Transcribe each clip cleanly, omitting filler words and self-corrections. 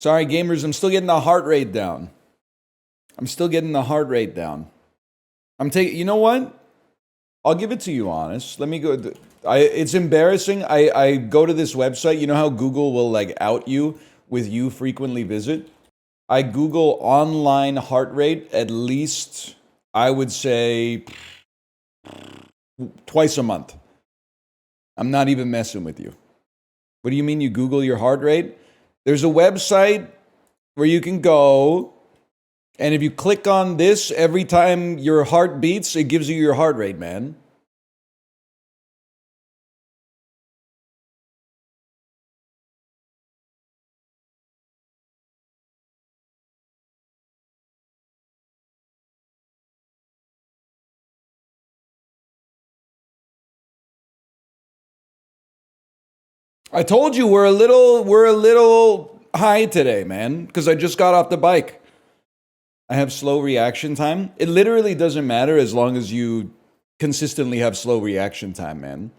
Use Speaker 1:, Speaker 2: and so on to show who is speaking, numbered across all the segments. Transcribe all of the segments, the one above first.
Speaker 1: Sorry, gamers, I'm still getting the heart rate down. I'm taking, you know what? I'll give it to you, honest. Let me go. It's embarrassing. I go to this website. You know how Google will like out you with you frequently visit? I Google online heart rate at least, I would say, twice a month. I'm not even messing with you. What do you mean you Google your heart rate? There's a website where you can go, and if you click on this, every time your heart beats, it gives you your heart rate, man. I told you we're a little high today, man, because I just got off the bike. I have slow reaction time. It literally doesn't matter as long as you consistently have slow reaction time, man.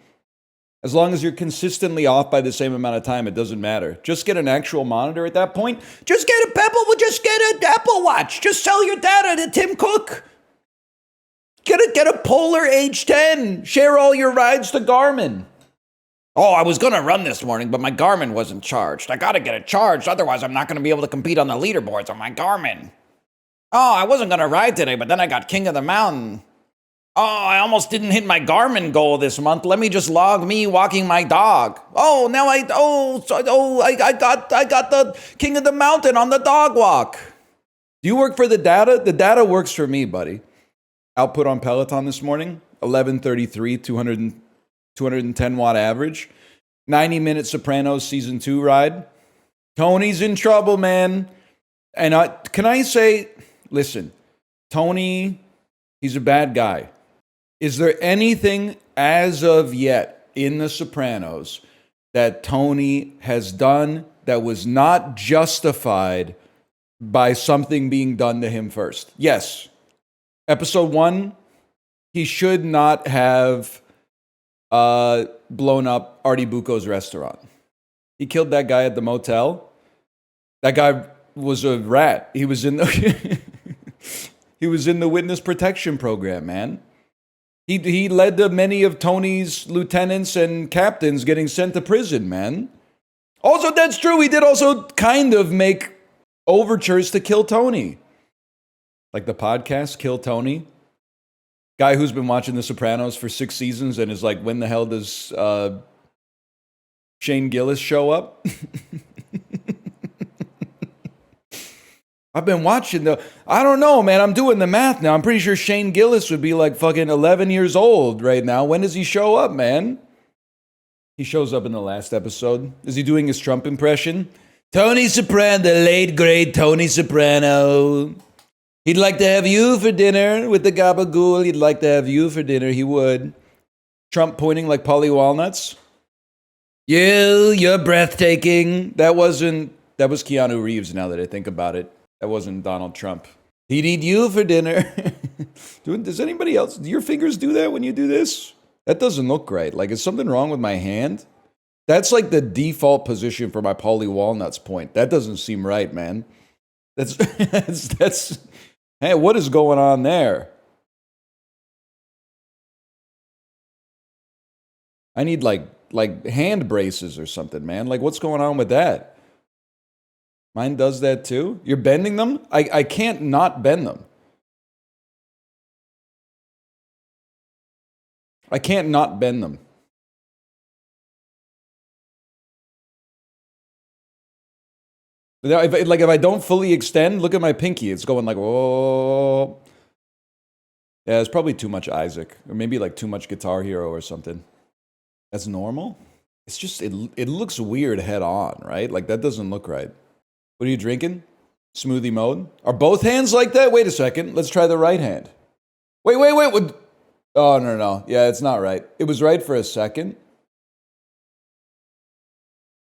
Speaker 1: As long as you're consistently off by the same amount of time, it doesn't matter. Just get an actual monitor at that point. Just get a Pebble, just get an Apple Watch. Just sell your data to Tim Cook. Get a Polar H10. Share all your rides to Garmin. Oh, I was going to run this morning, but my Garmin wasn't charged. I got to get it charged, otherwise I'm not going to be able to compete on the leaderboards on my Garmin. Oh, I wasn't going to ride today, but then I got King of the Mountain. Oh, I almost didn't hit my Garmin goal this month. Let me just log me walking my dog. Oh, now I got the King of the Mountain on the dog walk. Do you work for the data? The data works for me, buddy. Output on Peloton this morning, 1133, 210 watt average. 90-minute Sopranos season 2 ride. Tony's in trouble, man. And can I say, listen, Tony, he's a bad guy. Is there anything as of yet in The Sopranos that Tony has done that was not justified by something being done to him first? Yes. Episode 1, he should not have blown up Artie Bucco's restaurant. He killed that guy at the motel. That guy was a rat. He was in the he was in the witness protection program, man. He led to many of Tony's lieutenants and captains getting sent to prison, man. Also, that's true. He did also kind of make overtures to kill Tony. Like the podcast, Kill Tony. Guy who's been watching The Sopranos for 6 seasons and is like, when the hell does Shane Gillis show up? I've been watching I don't know, man. I'm doing the math now. I'm pretty sure Shane Gillis would be like fucking 11 years old right now. When does he show up, man? He shows up in the last episode. Is he doing his Trump impression? Tony Soprano, the late great Tony Soprano. He'd like to have you for dinner with the gabagool. He'd like to have you for dinner. He would. Trump pointing like Paulie Walnuts. You're breathtaking. That was Keanu Reeves now that I think about it. That wasn't Donald Trump. He'd eat you for dinner. Does anybody else, do your fingers do that when you do this? That doesn't look right. Like, is something wrong with my hand? That's like the default position for my Paulie Walnuts point. That doesn't seem right, man. That's hey, what is going on there? I need like hand braces or something, man. Like, what's going on with that? Mine does that too. You're bending them? I can't not bend them. I can't not bend them. If I don't fully extend, look at my pinky. It's going like, oh. Yeah, it's probably too much Isaac. Or maybe like too much Guitar Hero or something. That's normal? It's just, it looks weird head on, right? Like, that doesn't look right. What are you drinking? Smoothie mode? Are both hands like that? Wait a second. Let's try the right hand. Wait. Oh, no. Yeah, it's not right. It was right for a second.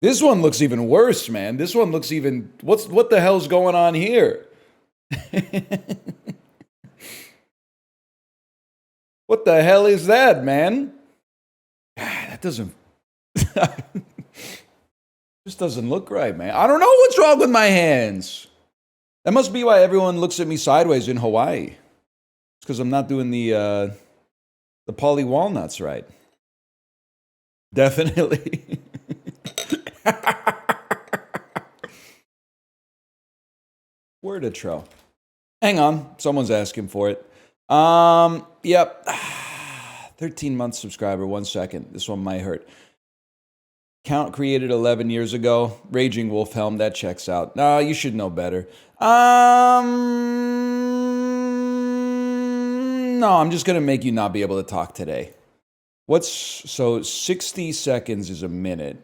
Speaker 1: This one looks even worse, man. This one looks even... What the hell's going on here? What the hell is that, man? That doesn't... Just doesn't look right, man. I don't know what's wrong with my hands. That must be why everyone looks at me sideways in Hawaii. It's because I'm not doing the Paulie Walnuts right. Definitely. Wordatro. Hang on, someone's asking for it. Yep. 13-month subscriber, 1 second. This one might hurt. Count created 11 years ago. Raging Wolf Helm, that checks out. Nah, you should know better. No, I'm just gonna make you not be able to talk today. So 60 seconds is a minute.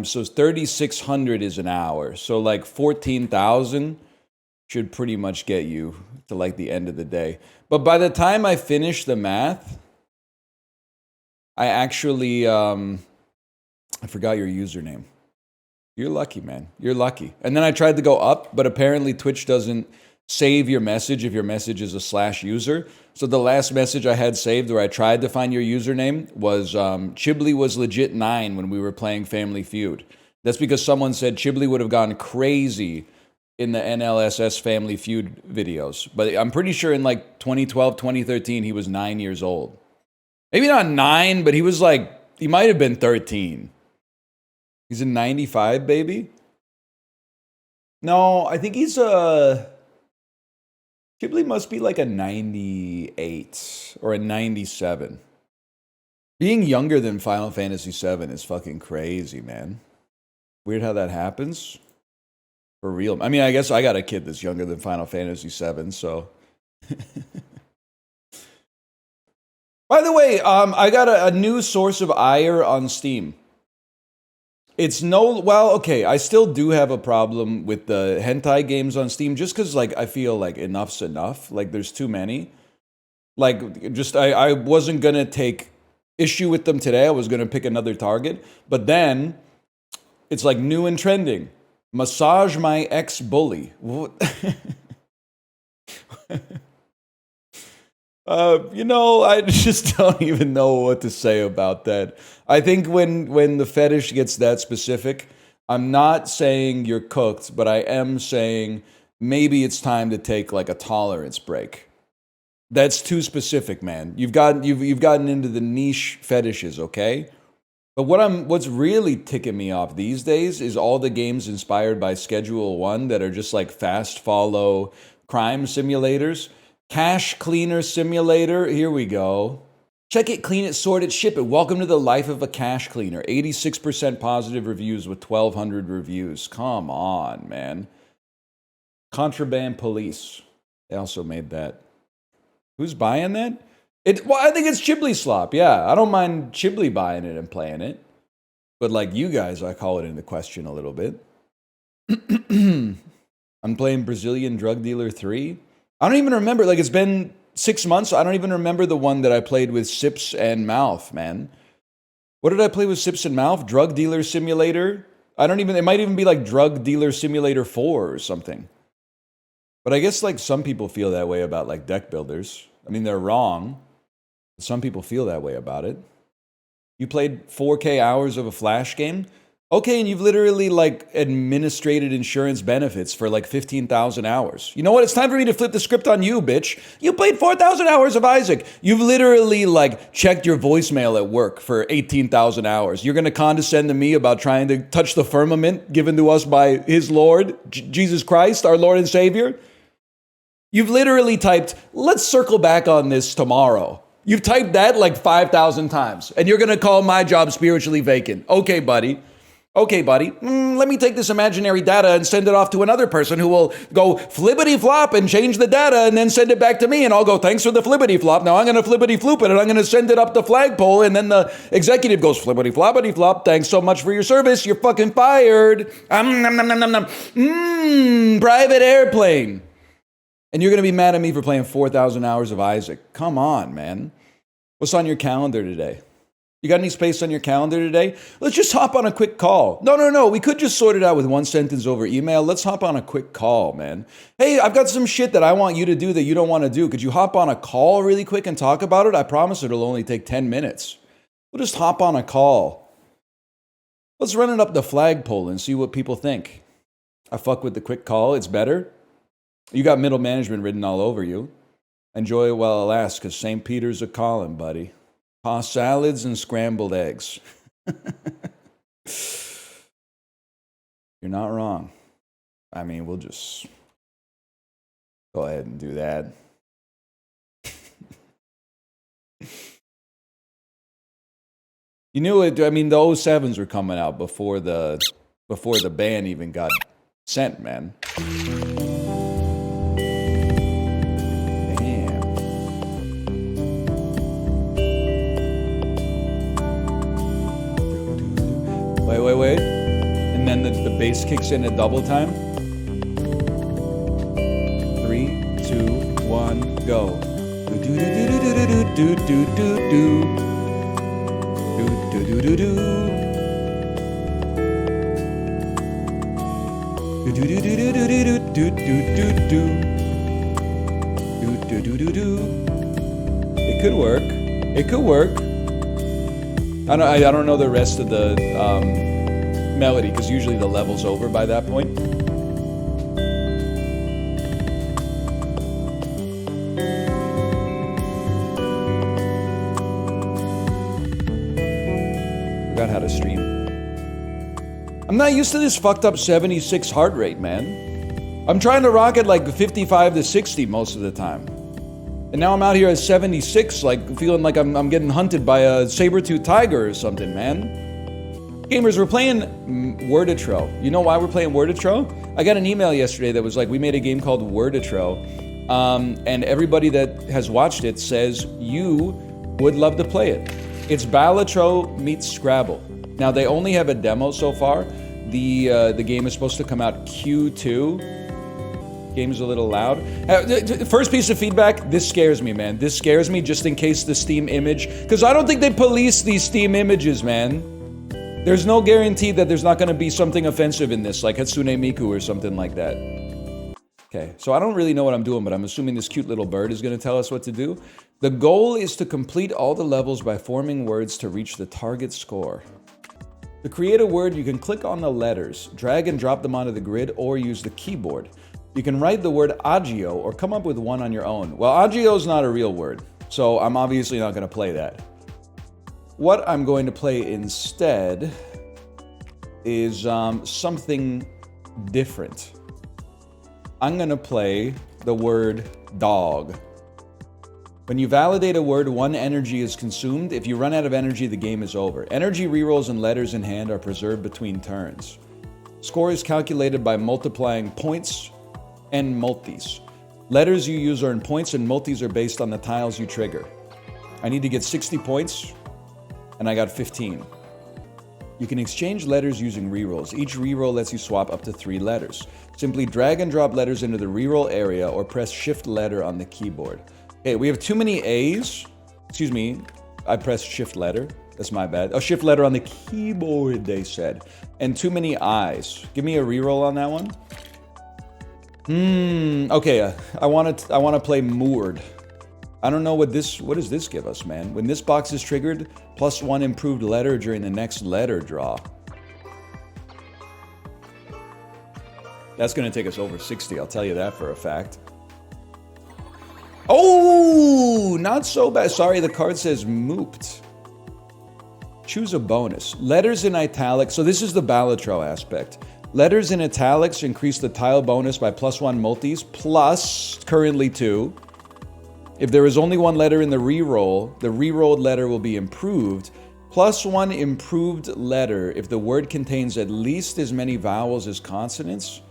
Speaker 1: So 3,600 is an hour. So like 14,000 should pretty much get you to like the end of the day. But by the time I finish the math, I actually, I forgot your username. You're lucky, man. You're lucky. And then I tried to go up, but apparently Twitch doesn't save your message if your message is a /user. So the last message I had saved where I tried to find your username was chiblee was legit 9 when we were playing Family Feud. That's because someone said chiblee would have gone crazy in the NLSS Family Feud videos. But I'm pretty sure in like 2012, 2013, he was 9 years old. Maybe not 9, but he was like, he might have been 13. He's a 95, baby? No, I think he's a... chiblee must be like a 98 or a 97. Being younger than Final Fantasy VII is fucking crazy, man. Weird how that happens. For real. I mean, I guess I got a kid that's younger than Final Fantasy VII, so... By the way, I got a new source of ire on Steam. It's okay, I still do have a problem with the hentai games on Steam just because, like, I feel like enough's enough. Like, there's too many. Like, just, I wasn't gonna take issue with them today. I was gonna pick another target. But then, it's like new and trending. Massage my ex-bully. What? I just don't even know what to say about that. I think when the fetish gets that specific, I'm not saying you're cooked, but I am saying maybe it's time to take like a tolerance break. That's too specific, man. You've gotten into the niche fetishes, okay? But what's really ticking me off these days is all the games inspired by Schedule 1 that are just like fast follow crime simulators. Cash Cleaner Simulator, here we go. Check it, clean it, sort it, ship it. Welcome to the life of a cash cleaner. 86% positive reviews with 1,200 reviews. Come on, man. Contraband Police. They also made that. Who's buying that? I think it's chiblee slop. Yeah, I don't mind chiblee buying it and playing it. But like you guys, I call it into question a little bit. I'm playing Brazilian Drug Dealer 3. I don't even remember, like it's been 6 months, I don't even remember the one that I played with Sips and Mouth, man. What did I play with Sips and Mouth? Drug Dealer Simulator? It might even be like Drug Dealer Simulator 4 or something. But I guess like some people feel that way about like deck builders. I mean, they're wrong. But some people feel that way about it. You played 4K hours of a Flash game? Okay, and you've literally, like, administrated insurance benefits for, like, 15,000 hours. You know what? It's time for me to flip the script on you, bitch. You played 4,000 hours of Isaac. You've literally, like, checked your voicemail at work for 18,000 hours. You're going to condescend to me about trying to touch the firmament given to us by his Lord, Jesus Christ, our Lord and Savior? You've literally typed, let's circle back on this tomorrow. You've typed that, like, 5,000 times. And you're going to call my job spiritually vacant. Okay, buddy. Okay, buddy, let me take this imaginary data and send it off to another person who will go flippity-flop and change the data and then send it back to me. And I'll go, thanks for the flippity-flop. Now I'm going to flippity-floop it and I'm going to send it up the flagpole. And then the executive goes, flippity-floppity-flop. Thanks so much for your service. You're fucking fired. Private airplane. And you're going to be mad at me for playing 4,000 hours of Isaac. Come on, man. What's on your calendar today? You got any space on your calendar today? Let's just hop on a quick call. No. We could just sort it out with one sentence over email. Let's hop on a quick call, man. Hey, I've got some shit that I want you to do that you don't want to do. Could you hop on a call really quick and talk about it? I promise it'll only take 10 minutes. We'll just hop on a call. Let's run it up the flagpole and see what people think. I fuck with the quick call. It's better. You got middle management written all over you. Enjoy it while it lasts, because St. Peter's a calling, buddy. Toss salads and scrambled eggs. You're not wrong. I mean, we'll just go ahead and do that. You knew it. I mean, the 07s were coming out before the ban even got sent, man. Damn. Wait. And then the bass kicks in at double time. 3, 2, 1, go. It could work. It could work. I don't know the rest of the melody, because usually the level's over by that point. Forgot how to stream. I'm not used to this fucked up 76 heart rate, man. I'm trying to rock it like 55 to 60 most of the time. And now I'm out here at 76, like feeling like I'm getting hunted by a saber-toothed tiger or something, man. Gamers, we're playing Wordatro. You know why we're playing Wordatro? I got an email yesterday that was like, we made a game called Wordatro. And everybody that has watched it says you would love to play it. It's Balatro meets Scrabble. Now, they only have a demo so far. The game is supposed to come out Q2. Game's a little loud. First piece of feedback, this scares me, man. This scares me just in case the Steam image, because I don't think they police these Steam images, man. There's no guarantee that there's not going to be something offensive in this, like Hatsune Miku or something like that. Okay, so I don't really know what I'm doing, but I'm assuming this cute little bird is going to tell us what to do. The goal is to complete all the levels by forming words to reach the target score. To create a word, you can click on the letters, drag and drop them onto the grid, or use the keyboard. You can write the word agio or come up with one on your own. Well, agio is not a real word, so I'm obviously not going to play that. What I'm going to play instead is something different. I'm going to play the word dog. When you validate a word, 1 energy is consumed. If you run out of energy, the game is over. Energy rerolls and letters in hand are preserved between turns. Score is calculated by multiplying points and multis. Letters you use earn points, and multis are based on the tiles you trigger. I need to get 60 points, and I got 15. You can exchange letters using rerolls. Each reroll lets you swap up to 3 letters. Simply drag and drop letters into the reroll area or press shift letter on the keyboard. Okay, we have too many A's. Excuse me, I pressed shift letter. That's my bad. Oh, shift letter on the keyboard, they said. And too many I's. Give me a reroll on that one. Okay, I want to play moored. I don't know what does this give us, man? When this box is triggered, +1 improved letter during the next letter draw. That's going to take us over 60, I'll tell you that for a fact. Oh, not so bad. Sorry, the card says mooped. Choose a bonus. Letters in italics. So this is the Balatro aspect. Letters in italics increase the tile bonus by +1 multis, plus currently 2. If there is only 1 letter in the rerolled letter will be improved. +1 improved letter if the word contains at least as many vowels as consonants.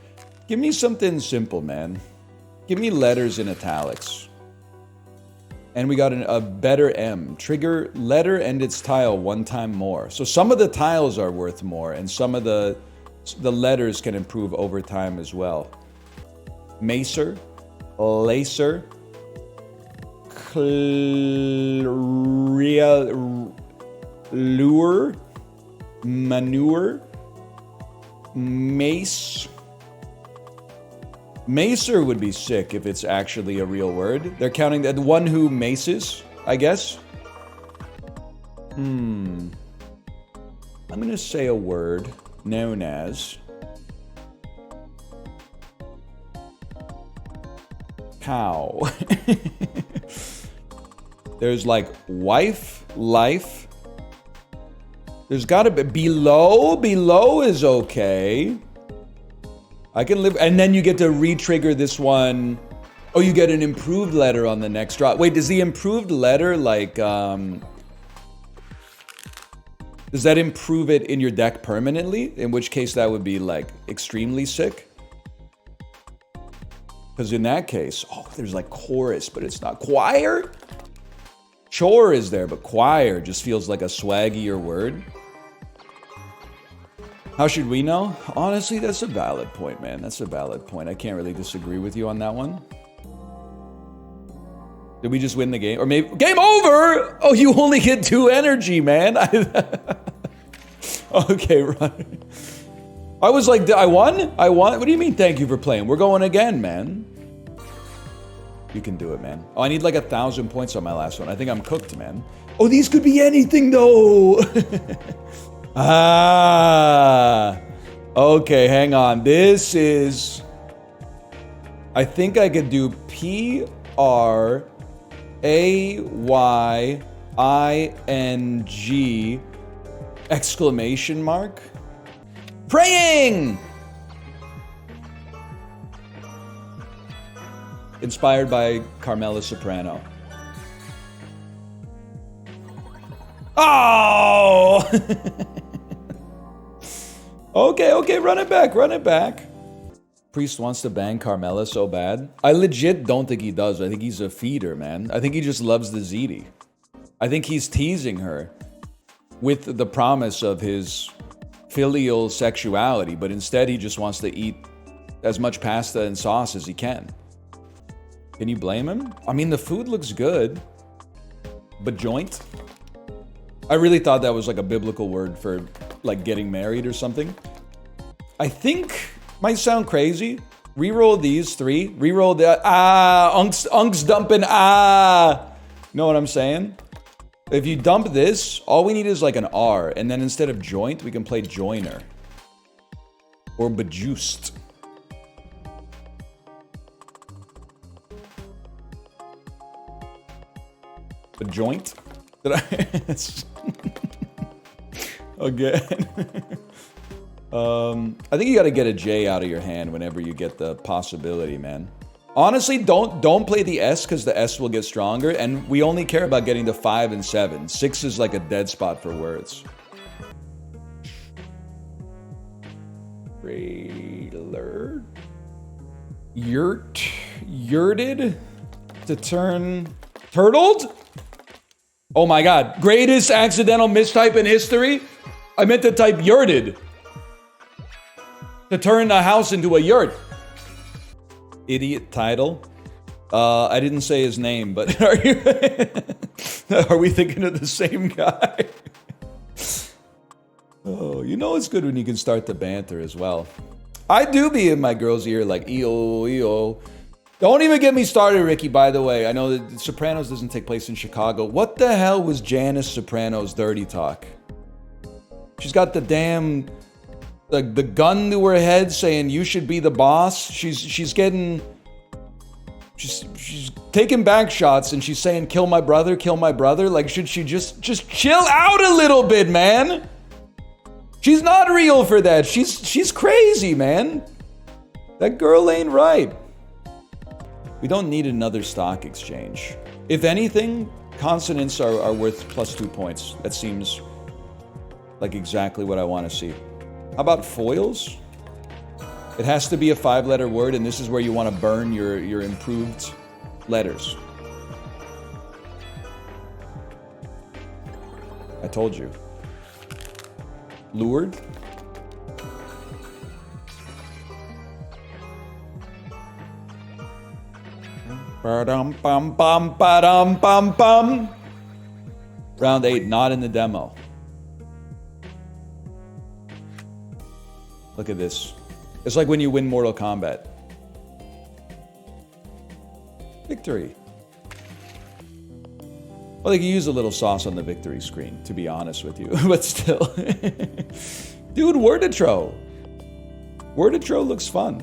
Speaker 1: Give me something simple, man. Give me letters in italics. And we got a better M. Trigger letter and its tile 1 time more. So some of the tiles are worth more, and some of the letters can improve over time as well. Macer, lacer, lure, manure, mace. Macer would be sick if it's actually a real word. They're counting the one who maces, I guess. I'm going to say a word known as cow. There's like wife, life. There's got to be below. Below is okay. I can live. And then you get to re-trigger this one. Oh, you get an improved letter on the next drop. Wait, does the improved letter like does that improve it in your deck permanently? In which case that would be like extremely sick. Because in that case, oh, there's like chorus, but it's not choir. Chore is there, but choir just feels like a swaggier word. How should we know? Honestly, that's a valid point, man. That's a valid point. I can't really disagree with you on that one. Did we just win the game? Or maybe... Game over! Oh, you only get 2 energy, man. Okay, right. I was like, I won? I won? What do you mean, thank you for playing? We're going again, man. You can do it, man. Oh, I need like 1,000 points on my last one. I think I'm cooked, man. Oh, these could be anything, though. Ah. Okay, hang on. This is... I think I could do PRAYING exclamation mark. Praying! Inspired by Carmela Soprano. Oh! Okay, run it back, run it back. Priest wants to bang Carmela so bad. I legit don't think he does. I think he's a feeder, man. I think he just loves the ziti. I think he's teasing her with the promise of his filial sexuality, but instead he just wants to eat as much pasta and sauce as he can. Can you blame him? I mean, the food looks good, but joint? I really thought that was like a biblical word for like getting married or something. I think, might sound crazy. Reroll these 3. Reroll that. Unk's dumping. Know what I'm saying? If you dump this, all we need is like an R. And then instead of joint, we can play joiner. Or bejuiced. The joint? Did I? Again. I think you got to get a J out of your hand whenever you get the possibility, man. Honestly, don't play the S because the S will get stronger, and we only care about getting to 5 and 7. 6 is like a dead spot for words. Trailer. Yurted to turn turtled? Oh my god. Greatest accidental mistype in history? I meant to type yurted. To turn a house into a yurt. Idiot title. I didn't say his name, but are we thinking of the same guy? Oh, you know it's good when you can start the banter as well. I do be in my girl's ear like, EO. Don't even get me started, Ricky, by the way. I know that Sopranos doesn't take place in Chicago. What the hell was Janice Soprano's dirty talk? She's got the damn... the gun to her head saying, you should be the boss. She's getting... She's taking back shots and she's saying, kill my brother, kill my brother. Like, should she just chill out a little bit, man? She's not real for that. She's crazy, man. That girl ain't right. We don't need another stock exchange. If anything, consonants are worth +2 points. That seems like exactly what I want to see. How about foils? It has to be a 5-letter word, and this is where you want to burn your improved letters. I told you. Lured? Ba-dum bum bum ba-dum bum bum. Round 8, not in the demo. Look at this. It's like when you win Mortal Kombat. Victory. Well, they could use a little sauce on the victory screen, to be honest with you. But still. Dude, Wordatro. Wordatro looks fun.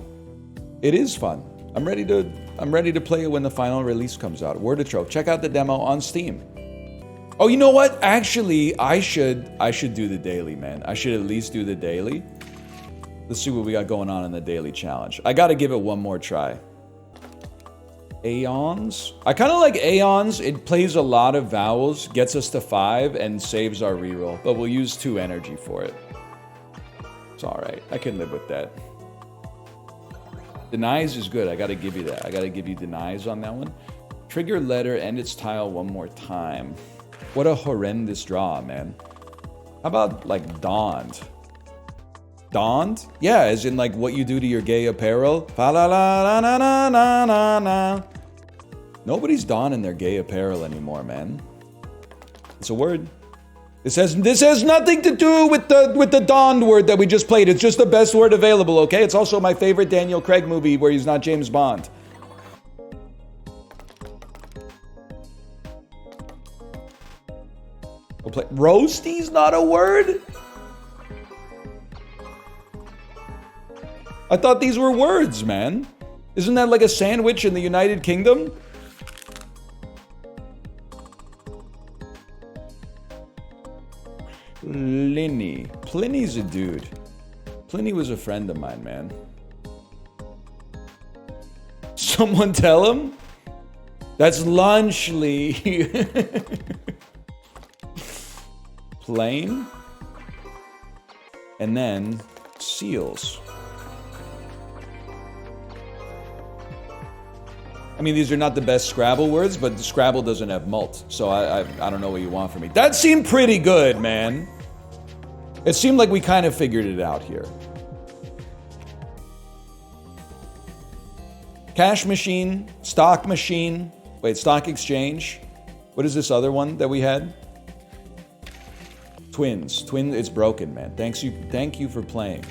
Speaker 1: It is fun. I'm ready to play it when the final release comes out. Wordatro. Check out the demo on Steam. Oh, you know what? Actually, I should do the daily, man. I should at least do the daily. Let's see what we got going on in the daily challenge. I gotta give it one more try. Aeons? I kind of like Aeons. It plays a lot of vowels, gets us to 5, and saves our reroll. But we'll use 2 energy for it. It's alright. I can live with that. Denies is good. I gotta give you that. I gotta give you denies on that one. Trigger letter and its tile one more time. What a horrendous draw, man. How about, like, donned? Donned? Yeah, as in, like, what you do to your gay apparel. Fa la la na na na na na. Nobody's donning their gay apparel anymore, man. It's a word. This has nothing to do with the donned word that we just played. It's just the best word available, okay? It's also my favorite Daniel Craig movie where he's not James Bond. We'll play. Roasty's not a word? I thought these were words, man. Isn't that like a sandwich in the United Kingdom? Pliny. Pliny's a dude. Pliny was a friend of mine, man. Someone tell him? That's Lunchley. Plain. And then seals. I mean, these are not the best Scrabble words, but Scrabble doesn't have mult, so I don't know what you want from me. That seemed pretty good, man. It seemed like we kind of figured it out here. Cash machine, stock machine. Wait, stock exchange. What is this other one that we had? Twins. It's broken, man. Thank you for playing.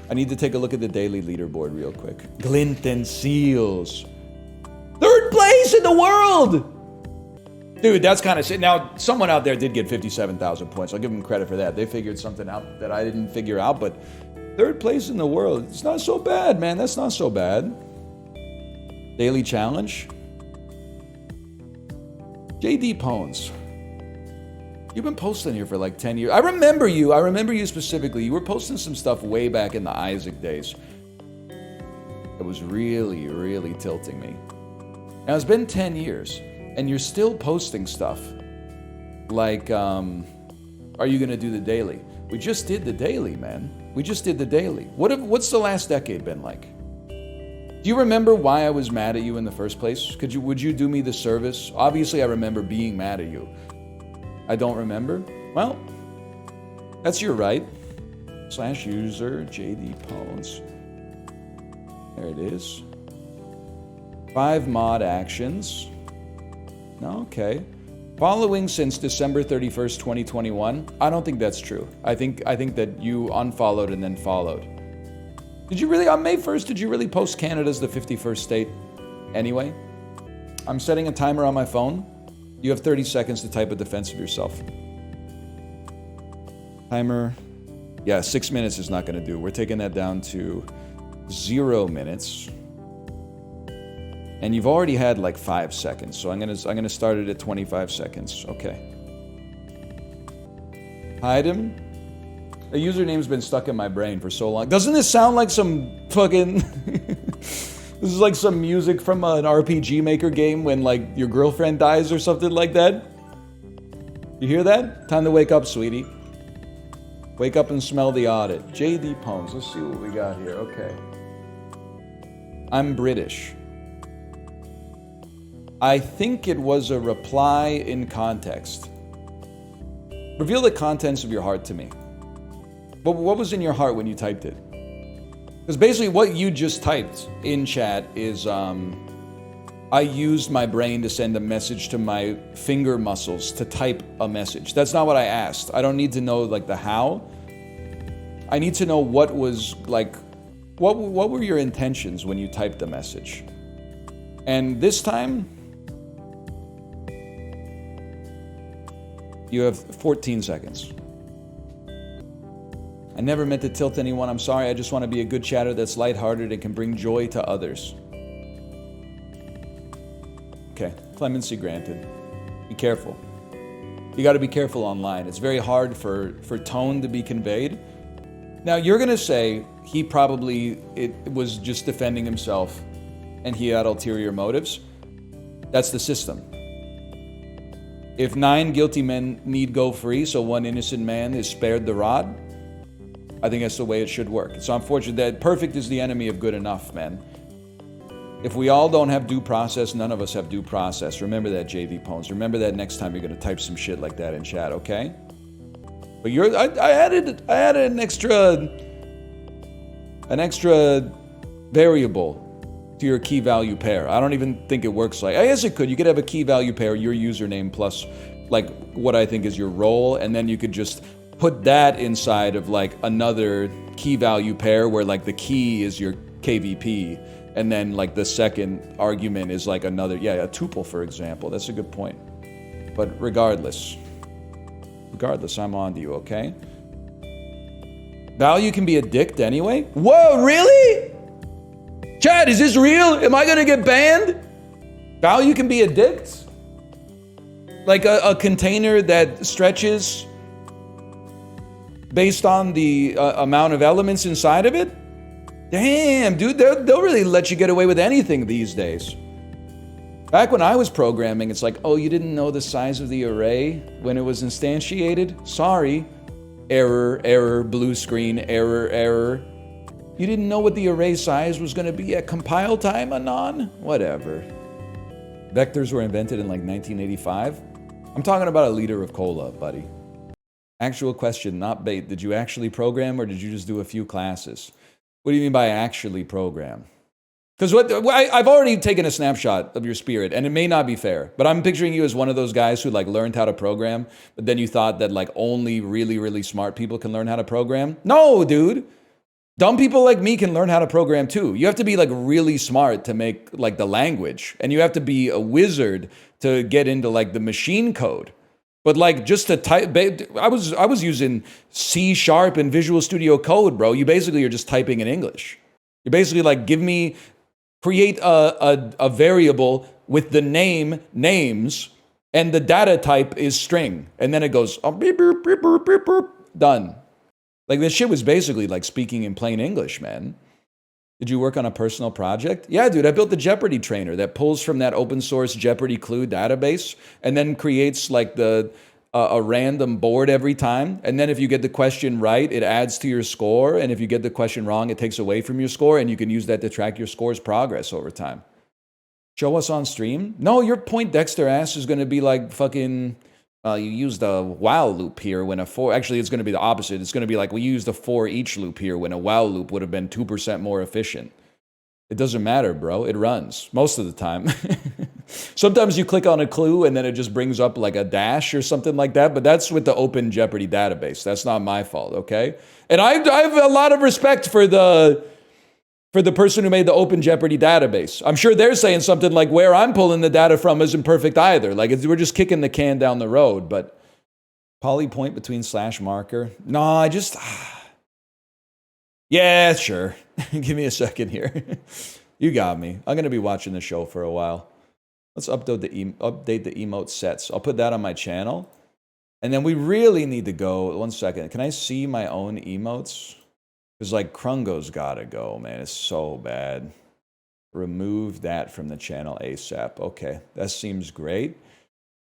Speaker 1: I need to take a look at the daily leaderboard real quick. Glint and Seals. 3rd place in the world! Dude, that's kind of shit. Now, someone out there did get 57,000 points. I'll give them credit for that. They figured something out that I didn't figure out, but 3rd place in the world. It's not so bad, man. That's not so bad. Daily challenge. JD Pones. You've been posting here for like 10 years. I remember you specifically. You were posting some stuff way back in the Isaac days. It was really, really tilting me. Now, it's been 10 years, and you're still posting stuff. Like, are you going to do the daily? We just did the daily, man. We just did the daily. What's the last decade been like? Do you remember why I was mad at you in the first place? Would you do me the service? Obviously, I remember being mad at you. I don't remember? Well, that's your right. /user JD Pones. There it is. 5 mod actions. Okay. Following since December 31st, 2021. I don't think that's true. I think that you unfollowed and then followed. Did you really, on May 1st, did you really post Canada's the 51st state anyway? I'm setting a timer on my phone. You have 30 seconds to type a defense of yourself. Timer. Yeah, 6 minutes is not going to do. We're taking that down to 0 minutes. And you've already had like 5 seconds, so I'm gonna start it at 25 seconds. Okay. Hide him. The username's been stuck in my brain for so long. Doesn't this sound like some fucking... This is like some music from an RPG Maker game when like your girlfriend dies or something like that? You hear that? Time to wake up, sweetie. Wake up and smell the audit. JD Pones. Let's see what we got here. Okay. I'm British. I think it was a reply in context. Reveal the contents of your heart to me. What was in your heart when you typed it? Because basically what you just typed in chat is, I used my brain to send a message to my finger muscles to type a message. That's not what I asked. I don't need to know like the how. I need to know what was like, what were your intentions when you typed the message? And this time, You have 14 seconds. I never meant to tilt anyone. I'm sorry. I just want to be a good chatter that's lighthearted and can bring joy to others. Okay, clemency granted. Be careful. You got to be careful online. It's very hard for tone to be conveyed. Now, you're going to say he probably was just defending himself and he had ulterior motives. That's the system. If 9 guilty men need go free, so 1 innocent man is spared the rod, I think that's the way it should work. It's unfortunate that perfect is the enemy of good enough, man. If we all don't have due process, none of us have due process. Remember that, JV Pones. Remember that next time you're going to type some shit like that in chat, okay? But I added an extra variable to your key value pair. I don't even think it works like, I guess it could. You could have a key value pair, your username plus like what I think is your role, and then you could just put that inside of like another key value pair where like the key is your KVP, and then like the second argument is like another, a tuple, for example. That's a good point. But regardless, I'm on to you, okay? Value can be a dick anyway? Whoa, really? Chad, is this real? Am I gonna get banned? Value can be a dick? Like a container that stretches based on the amount of elements inside of it? Damn, dude, they'll really let you get away with anything these days. Back when I was programming, it's like, oh, you didn't know the size of the array when it was instantiated? Sorry. Error, blue screen, error. You didn't know what the array size was going to be at compile time, Anon? Whatever. Vectors were invented in like 1985. I'm talking about a liter of cola, buddy. Actual question, not bait. Did you actually program or did you just do a few classes? What do you mean by actually program? Because I've already taken a snapshot of your spirit, and it may not be fair, but I'm picturing you as one of those guys who like learned how to program, but then you thought that like only really, really smart people can learn how to program. No, dude. Dumb people like me can learn how to program too. You have to be like really smart to make like the language, and you have to be a wizard to get into like the machine code. But like just to type, I was using C# and Visual Studio Code, bro. You basically are just typing in English. You're basically like, create a variable with the names, and the data type is string. And then it goes, beep, beep, beep, beep, beep, beep, done. Like this shit was basically like speaking in plain English, man. Did you work on a personal project? Yeah, dude, I built the Jeopardy trainer that pulls from that open source Jeopardy clue database and then creates like a random board every time. And then if you get the question right, it adds to your score. And if you get the question wrong, it takes away from your score. And you can use that to track your score's progress over time. Show us on stream? No, your Point Dexter ass is going to be like fucking, you used a while loop here when a for, actually it's going to be the opposite. It's going to be like we used a for each loop here when a while loop would have been 2% more efficient. It doesn't matter, bro. It runs most of the time. Sometimes you click on a clue and then it just brings up like a dash or something like that, but that's with the Open Jeopardy database. That's not my fault, okay? And I have a lot of respect for the person who made the Open Jeopardy database. I'm sure they're saying something like where I'm pulling the data from isn't perfect either. Like we're just kicking the can down the road, but PauliePoint between / marker. No, I just, yeah, sure. Give me a second here. You got me. I'm going to be watching the show for a while. Let's update the emote sets. I'll put that on my channel. And then we really need to go, 1 second. Can I see my own emotes? Because like Crungo's gotta go, man. It's so bad. Remove that from the channel ASAP. Okay, that seems great.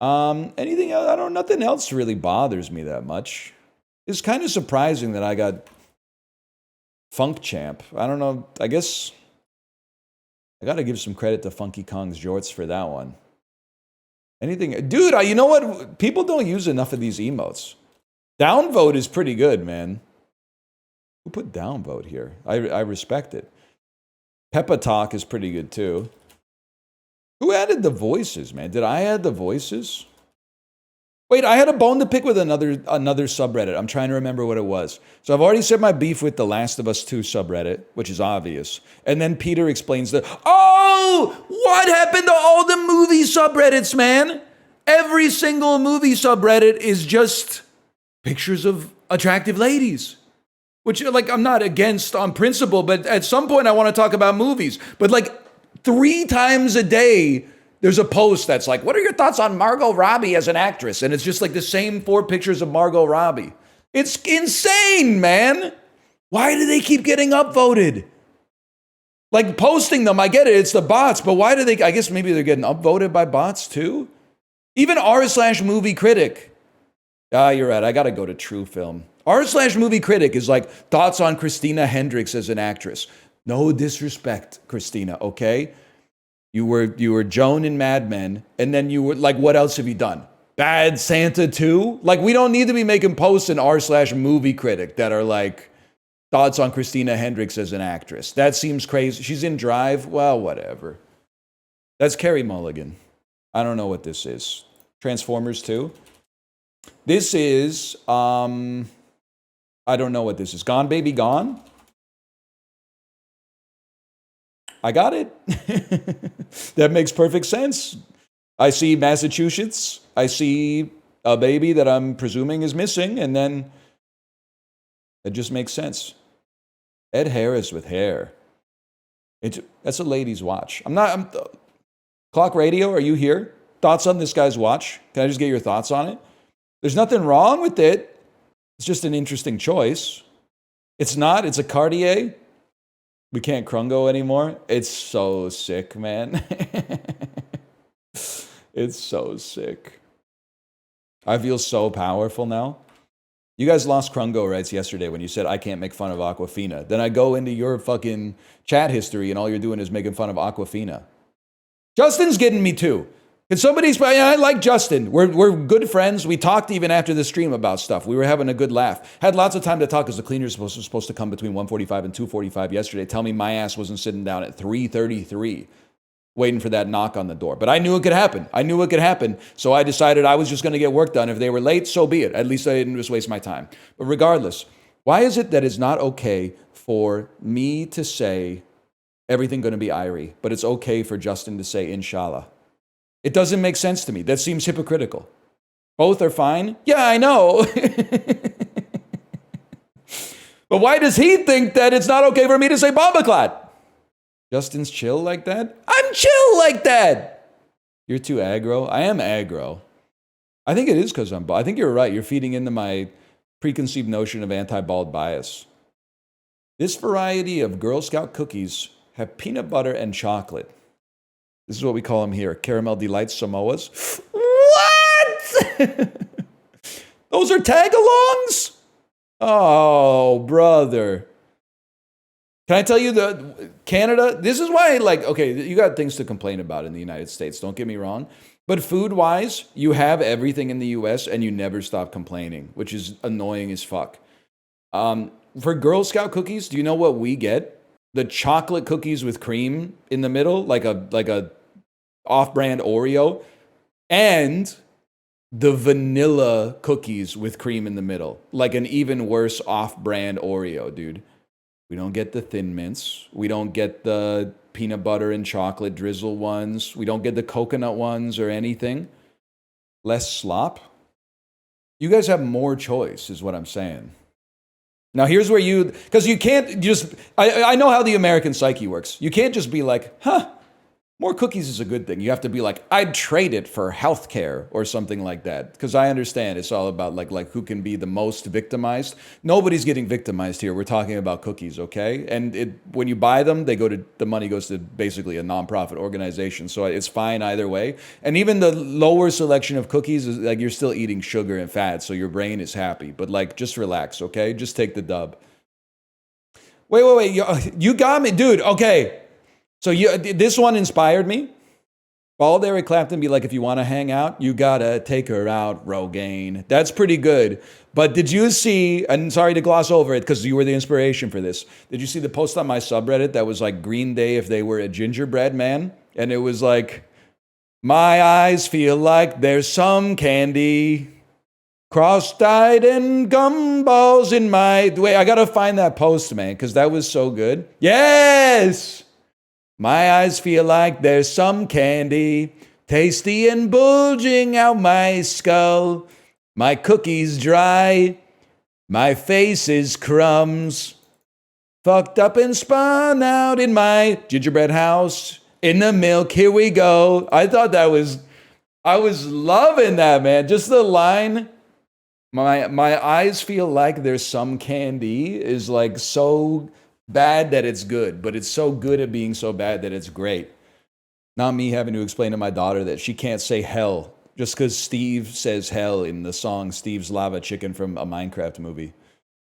Speaker 1: Anything else? Nothing else really bothers me that much. It's kind of surprising that I got Funk Champ. I don't know. I guess I gotta give some credit to Funky Kong's jorts for that one. Anything, dude? You know what? People don't use enough of these emotes. Downvote is pretty good, man. Who put downvote here? I respect it. Peppa Talk is pretty good too. Who added the voices, man? Did I add the voices? Wait, I had a bone to pick with another subreddit. I'm trying to remember what it was. So I've already said my beef with the Last of Us 2 subreddit, which is obvious. And then Peter explains what happened to all the movie subreddits, man? Every single movie subreddit is just pictures of attractive ladies. Which, like, I'm not against on principle, but at some point I want to talk about movies. But like 3 times a day, there's a post that's like, what are your thoughts on Margot Robbie as an actress? And it's just like the same 4 pictures of Margot Robbie. It's insane, man. Why do they keep getting upvoted? Like posting them, I get it, it's the bots, but why do they, I guess maybe they're getting upvoted by bots too? Even r/movie critic. You're right, I gotta go to True Film. r/movie critic is like, thoughts on Christina Hendricks as an actress. No disrespect, Christina, okay? You were Joan in Mad Men, and then you were, like, what else have you done? Bad Santa 2? Like, we don't need to be making posts in r/movie critic that are like, thoughts on Christina Hendricks as an actress. That seems crazy. She's in Drive? Well, whatever. That's Carey Mulligan. I don't know what this is. Transformers 2? This is, I don't know what this is. Gone Baby Gone? I got it. That makes perfect sense. I see Massachusetts. I see a baby that I'm presuming is missing, and then it just makes sense. Ed Harris with hair. That's a lady's watch. Clock Radio, are you here? Thoughts on this guy's watch? Can I just get your thoughts on it? There's nothing wrong with it. It's just an interesting choice. It's a Cartier. We can't Crungo anymore. It's so sick, man. It's so sick. I feel so powerful now. You guys lost Crungo rights yesterday when you said I can't make fun of Aquafina. Then I go into your fucking chat history and all you're doing is making fun of Aquafina. Justin's getting me too. I like Justin. We're good friends. We talked even after the stream about stuff. We were having a good laugh. Had lots of time to talk because the cleaners was supposed to come between 1:45 and 2:45 yesterday. Tell me my ass wasn't sitting down at 3:33 waiting for that knock on the door. But I knew it could happen. So I decided I was just going to get work done. If they were late, so be it. At least I didn't just waste my time. But regardless, why is it that it's not okay for me to say everything going to be Irie, but it's okay for Justin to say inshallah? It doesn't make sense to me. That seems hypocritical. Both are fine. Yeah, I know. But why does he think that it's not okay for me to say Bombaclat? Justin's chill like that? I'm chill like that. You're too aggro. I am aggro. I think it is because I'm bald. I think you're right. You're feeding into my preconceived notion of anti-bald bias. This variety of Girl Scout cookies have peanut butter and chocolate. This is what we call them here, Caramel Delights Samoas. What? Those are tag-alongs? Oh, brother. Can I tell you Canada, this is why, you got things to complain about in the United States, don't get me wrong. But food-wise, you have everything in the US and you never stop complaining, which is annoying as fuck. For Girl Scout cookies, do you know what we get? The chocolate cookies with cream in the middle, like a off-brand Oreo, and the vanilla cookies with cream in the middle, like an even worse off-brand Oreo, dude. We don't get the Thin Mints. We don't get the peanut butter and chocolate drizzle ones. We don't get the coconut ones or anything. Less slop. You guys have more choice, is what I'm saying. Now, here's where because you can't just, I know how the American psyche works. You can't just be like, more cookies is a good thing. You have to be like, I'd trade it for healthcare or something like that. Because I understand it's all about like who can be the most victimized. Nobody's getting victimized here. We're talking about cookies, okay? And when you buy them, the money goes to basically a nonprofit organization. So it's fine either way. And even the lower selection of cookies is like you're still eating sugar and fat, so your brain is happy. But like, just relax, okay? Just take the dub. Wait. You got me, dude. Okay. So this one inspired me. Bald Eric Clapton be like, if you want to hang out, you gotta take her out, Rogaine. That's pretty good. But did you see, and sorry to gloss over it because you were the inspiration for this, did you see the post on my subreddit that was like Green Day if they were a gingerbread man? And it was like, my eyes feel like there's some candy, cross-dyed and gumballs in my... Wait, I gotta find that post, man, because that was so good. Yes! My eyes feel like there's some candy, tasty and bulging out my skull. My cookies dry, my face is crumbs. Fucked up and spun out in my gingerbread house. In the milk, here we go. I was loving that, man. Just the line, my eyes feel like there's some candy is like so bad that it's good, but it's so good at being so bad that it's great. Not me having to explain to my daughter that she can't say hell just because Steve says hell in the song Steve's Lava Chicken from a Minecraft movie.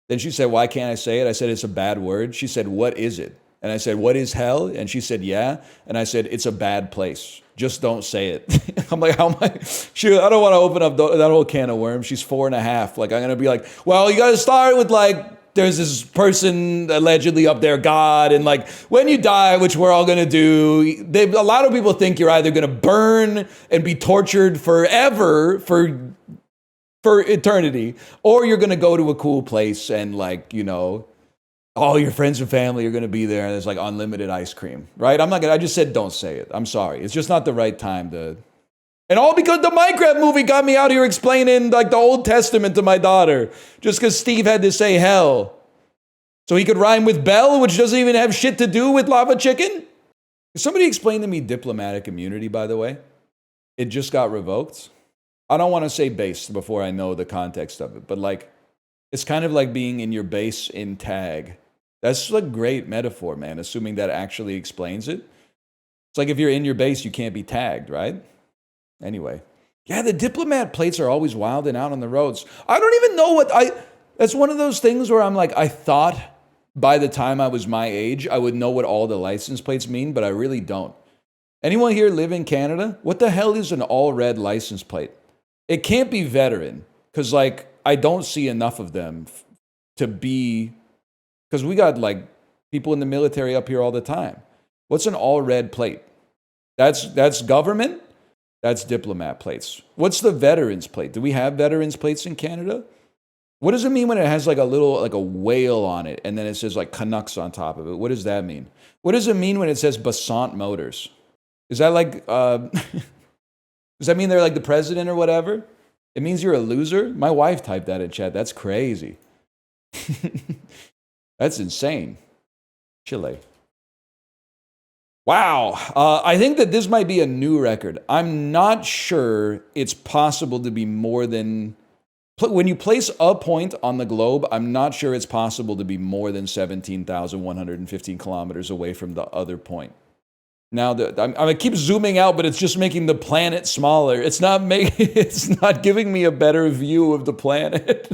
Speaker 1: Then she said, why can't I say it? I said, it's a bad word. She said, what is it? And I said, what is hell? And she said, yeah. And I said, it's a bad place. Just don't say it. I'm like, how am I? I don't want to open up that whole can of worms. She's 4.5. Like, I'm going to be like, well, you got to start with like, there's this person allegedly up there, God. And like, when you die, which we're all going to do, a lot of people think you're either going to burn and be tortured forever for eternity, or you're going to go to a cool place and like, you know, all your friends and family are going to be there and there's like unlimited ice cream, right? I just said don't say it. I'm sorry. It's just not the right time to. And all because the Minecraft movie got me out here explaining like the Old Testament to my daughter, just because Steve had to say hell. So he could rhyme with Bell, which doesn't even have shit to do with lava chicken. Somebody explain to me diplomatic immunity, by the way. It just got revoked. I don't want to say base before I know the context of it, but like, it's kind of like being in your base in tag. That's a great metaphor, man, assuming that actually explains it. It's like if you're in your base, you can't be tagged, right? Anyway. Yeah, the diplomat plates are always wilding out on the roads. I don't even know that's one of those things where I'm like, I thought by the time I was my age, I would know what all the license plates mean, but I really don't. Anyone here live in Canada? What the hell is an all red license plate? It can't be veteran, because like I don't see enough of them to be, because we got like people in the military up here all the time. What's an all red plate? That's government. That's diplomat plates. What's the veterans plate? Do we have veterans plates in Canada? What does it mean when it has like a little like a whale on it and then it says like Canucks on top of it? What does that mean? What does it mean when it says Basant Motors? Is that like does that mean they're like the president or whatever? It means you're a loser? My wife typed that in chat. That's crazy. That's insane. Chile. Wow. I think that this might be a new record. I'm not sure it's possible to be more than... When you place a point on the globe, I'm not sure it's possible to be more than 17,115 kilometers away from the other point. Now, I'm going to keep zooming out, but it's just making the planet smaller. It's not giving me a better view of the planet.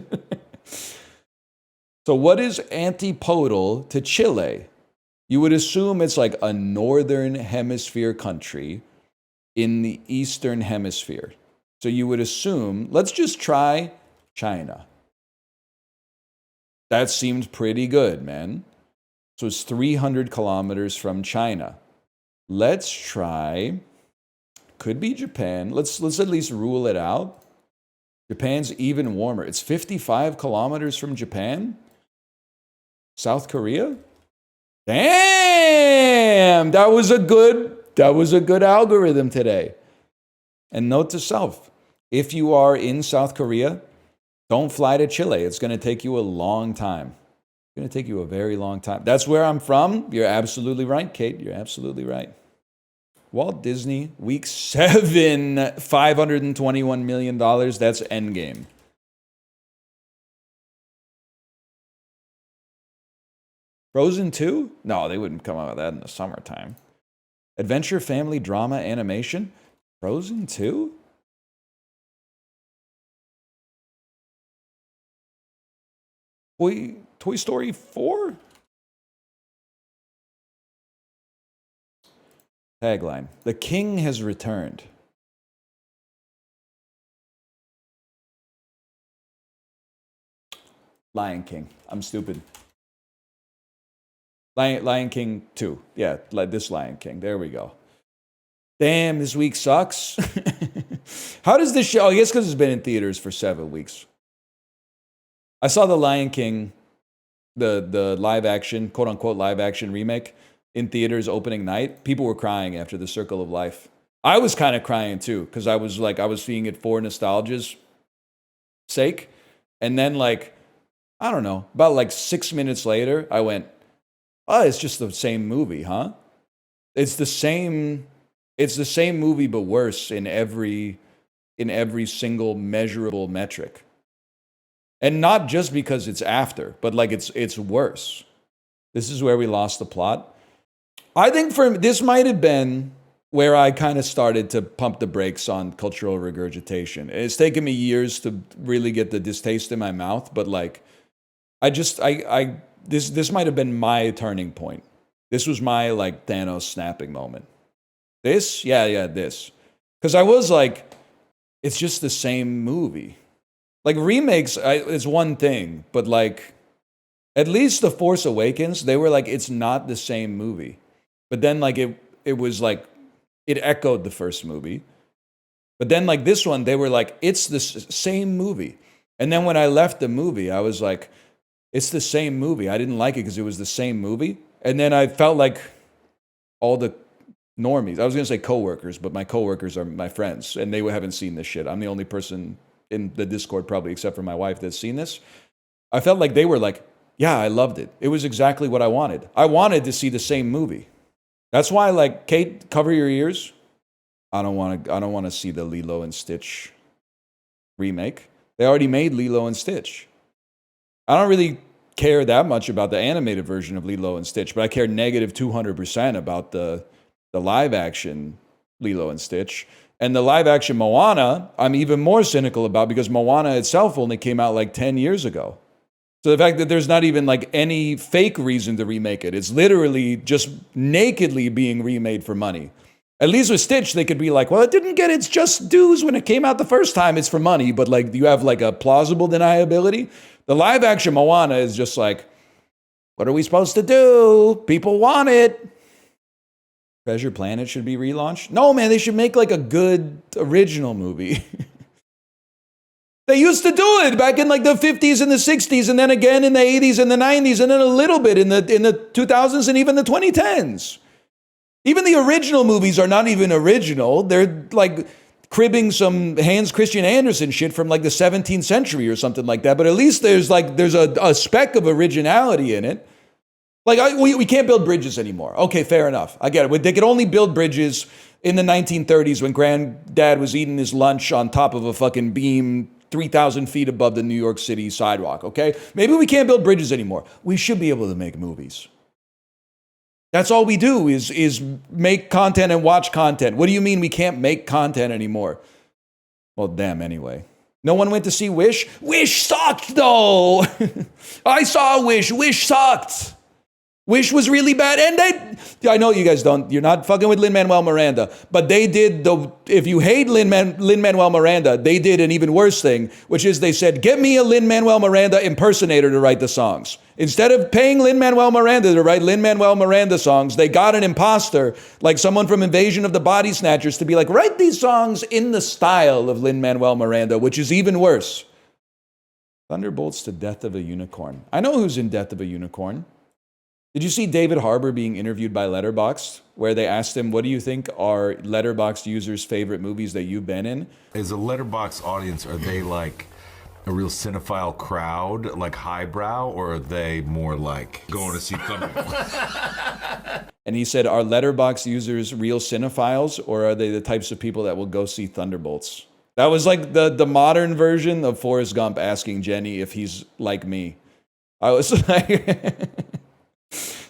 Speaker 1: So what is antipodal to Chile? You would assume it's like a northern hemisphere country in the eastern hemisphere. So you would assume, let's just try China. That seemed pretty good, man. So it's 300 kilometers from China. Let's try, could be Japan. Let's at least rule it out. Japan's even warmer. It's 55 kilometers from Japan. South Korea? Damn, that was a good algorithm today. And note to self, if you are in South Korea, don't fly to Chile. It's going to take you a long time. It's going to take you a very long time. That's where I'm from. You're absolutely right, Kate. You're absolutely right. Walt Disney, week 7, $521 million. That's Endgame. Frozen 2? No, they wouldn't come out with that in the summertime. Adventure, family, drama, animation? Frozen 2? Toy Story 4? Tagline, the king has returned. Lion King. I'm stupid. Lion King 2. Yeah, this Lion King. There we go. Damn, this week sucks. How does this show? I guess because it's been in theaters for 7 weeks. I saw the Lion King, the live action, quote unquote live action remake in theaters opening night. People were crying after The Circle of Life. I was kind of crying too, because I was seeing it for nostalgia's sake. And then like, I don't know, about like 6 minutes later, I went, oh, it's just the same movie, huh? It's the same movie, but worse in every single measurable metric. And not just because it's after, but like it's worse. This is where we lost the plot. I think this might have been where I kind of started to pump the brakes on cultural regurgitation. It's taken me years to really get the distaste in my mouth, but like, this might have been my turning point. This was my like Thanos snapping moment. This? Yeah, this. Because I was like, it's just the same movie. Like remakes, it's one thing, but like, at least The Force Awakens, they were like, it's not the same movie. But then like it was like, it echoed the first movie. But then like this one, they were like, it's the same movie. And then when I left the movie, I was like, it's the same movie. I didn't like it because it was the same movie. And then I felt like all the normies, I was going to say coworkers, but my coworkers are my friends, and they haven't seen this shit. I'm the only person in the Discord, probably except for my wife, that's seen this. I felt like they were like, yeah, I loved it. It was exactly what I wanted. I wanted to see the same movie. That's why, like, Kate, cover your ears. I don't want to see the Lilo and Stitch remake. They already made Lilo and Stitch. I don't really care that much about the animated version of Lilo and Stitch, but I care negative 200% about the live action Lilo and Stitch. And the live action Moana, I'm even more cynical about, because Moana itself only came out like 10 years ago. So the fact that there's not even like any fake reason to remake it, it's literally just nakedly being remade for money. At least with Stitch, they could be like, well, it didn't get its just dues when it came out the first time. It's for money, but like you have like a plausible deniability. The live action Moana is just like, what are we supposed to do? People want it. Treasure Planet should be relaunched. No, man, they should make like a good original movie. They used to do it back in like the 50s and the 60s, and then again in the 80s and the 90s, and then a little bit in the 2000s and even the 2010s. Even the original movies are not even original. They're like cribbing some Hans Christian Andersen shit from like the 17th century or something like that. But at least there's a speck of originality in it. Like we can't build bridges anymore. Okay, fair enough. I get it. They could only build bridges in the 1930s when Granddad was eating his lunch on top of a fucking beam 3,000 feet above the New York City sidewalk, okay? Maybe we can't build bridges anymore. We should be able to make movies. That's all we do is make content and watch content. What do you mean we can't make content anymore? Well, damn, anyway. No one went to see Wish? Wish sucked, though! I saw Wish. Wish sucked! Wish was really bad, and I know you guys don't, you're not fucking with Lin-Manuel Miranda, but they did, if you hate Lin-Manuel Miranda, they did an even worse thing, which is they said, get me a Lin-Manuel Miranda impersonator to write the songs. Instead of paying Lin-Manuel Miranda to write Lin-Manuel Miranda songs, they got an imposter, like someone from Invasion of the Body Snatchers, to be like, write these songs in the style of Lin-Manuel Miranda, which is even worse. Thunderbolts to Death of a Unicorn. I know who's in Death of a Unicorn. Did you see David Harbour being interviewed by Letterboxd, where they asked him, what do you think are Letterboxd users' favorite movies that you've been in?
Speaker 2: As a Letterboxd audience, are they like a real cinephile crowd, like highbrow, or are they more like going to see Thunderbolts?
Speaker 1: And he said, are Letterboxd users real cinephiles, or are they the types of people that will go see Thunderbolts? That was like the modern version of Forrest Gump asking Jenny if he's like me. I was like...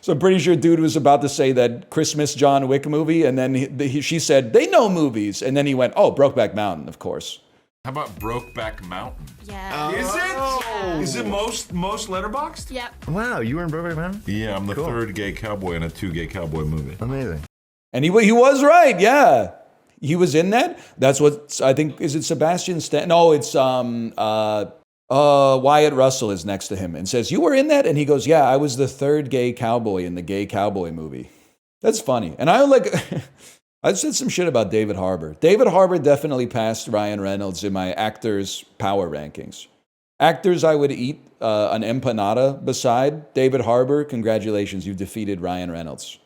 Speaker 1: So I'm pretty sure dude was about to say that Christmas John Wick movie, and then she said, they know movies. And then he went, oh, Brokeback Mountain, of course.
Speaker 2: How about Brokeback Mountain?
Speaker 3: Yeah.
Speaker 2: Is it?
Speaker 3: Yeah.
Speaker 2: Is it most Letterboxd?
Speaker 3: Yep.
Speaker 4: Wow, you were in Brokeback Mountain?
Speaker 2: Yeah, I'm the third gay cowboy in a 2 gay cowboy movie.
Speaker 4: Amazing.
Speaker 1: And he was right, yeah. He was in that. That's what, I think, is it Sebastian Stan? No, it's Wyatt Russell is next to him and says, you were in that? And he goes, yeah, I was the third gay cowboy in the gay cowboy movie. That's funny. And I said some shit about David Harbour. David Harbour definitely passed Ryan Reynolds in my actors' power rankings. Actors I would eat an empanada beside. David Harbour, congratulations, you defeated Ryan Reynolds.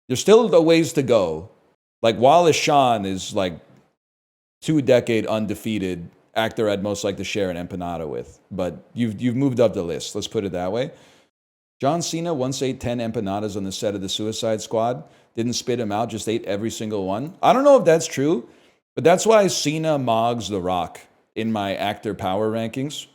Speaker 1: There's still a ways to go, Like Wallace Shawn is like 2-decade undefeated actor I'd most like to share an empanada with. But you've moved up the list. Let's put it that way. John Cena once ate 10 empanadas on the set of The Suicide Squad. Didn't spit him out, just ate every single one. I don't know if that's true, but that's why Cena mogs The Rock in my actor power rankings.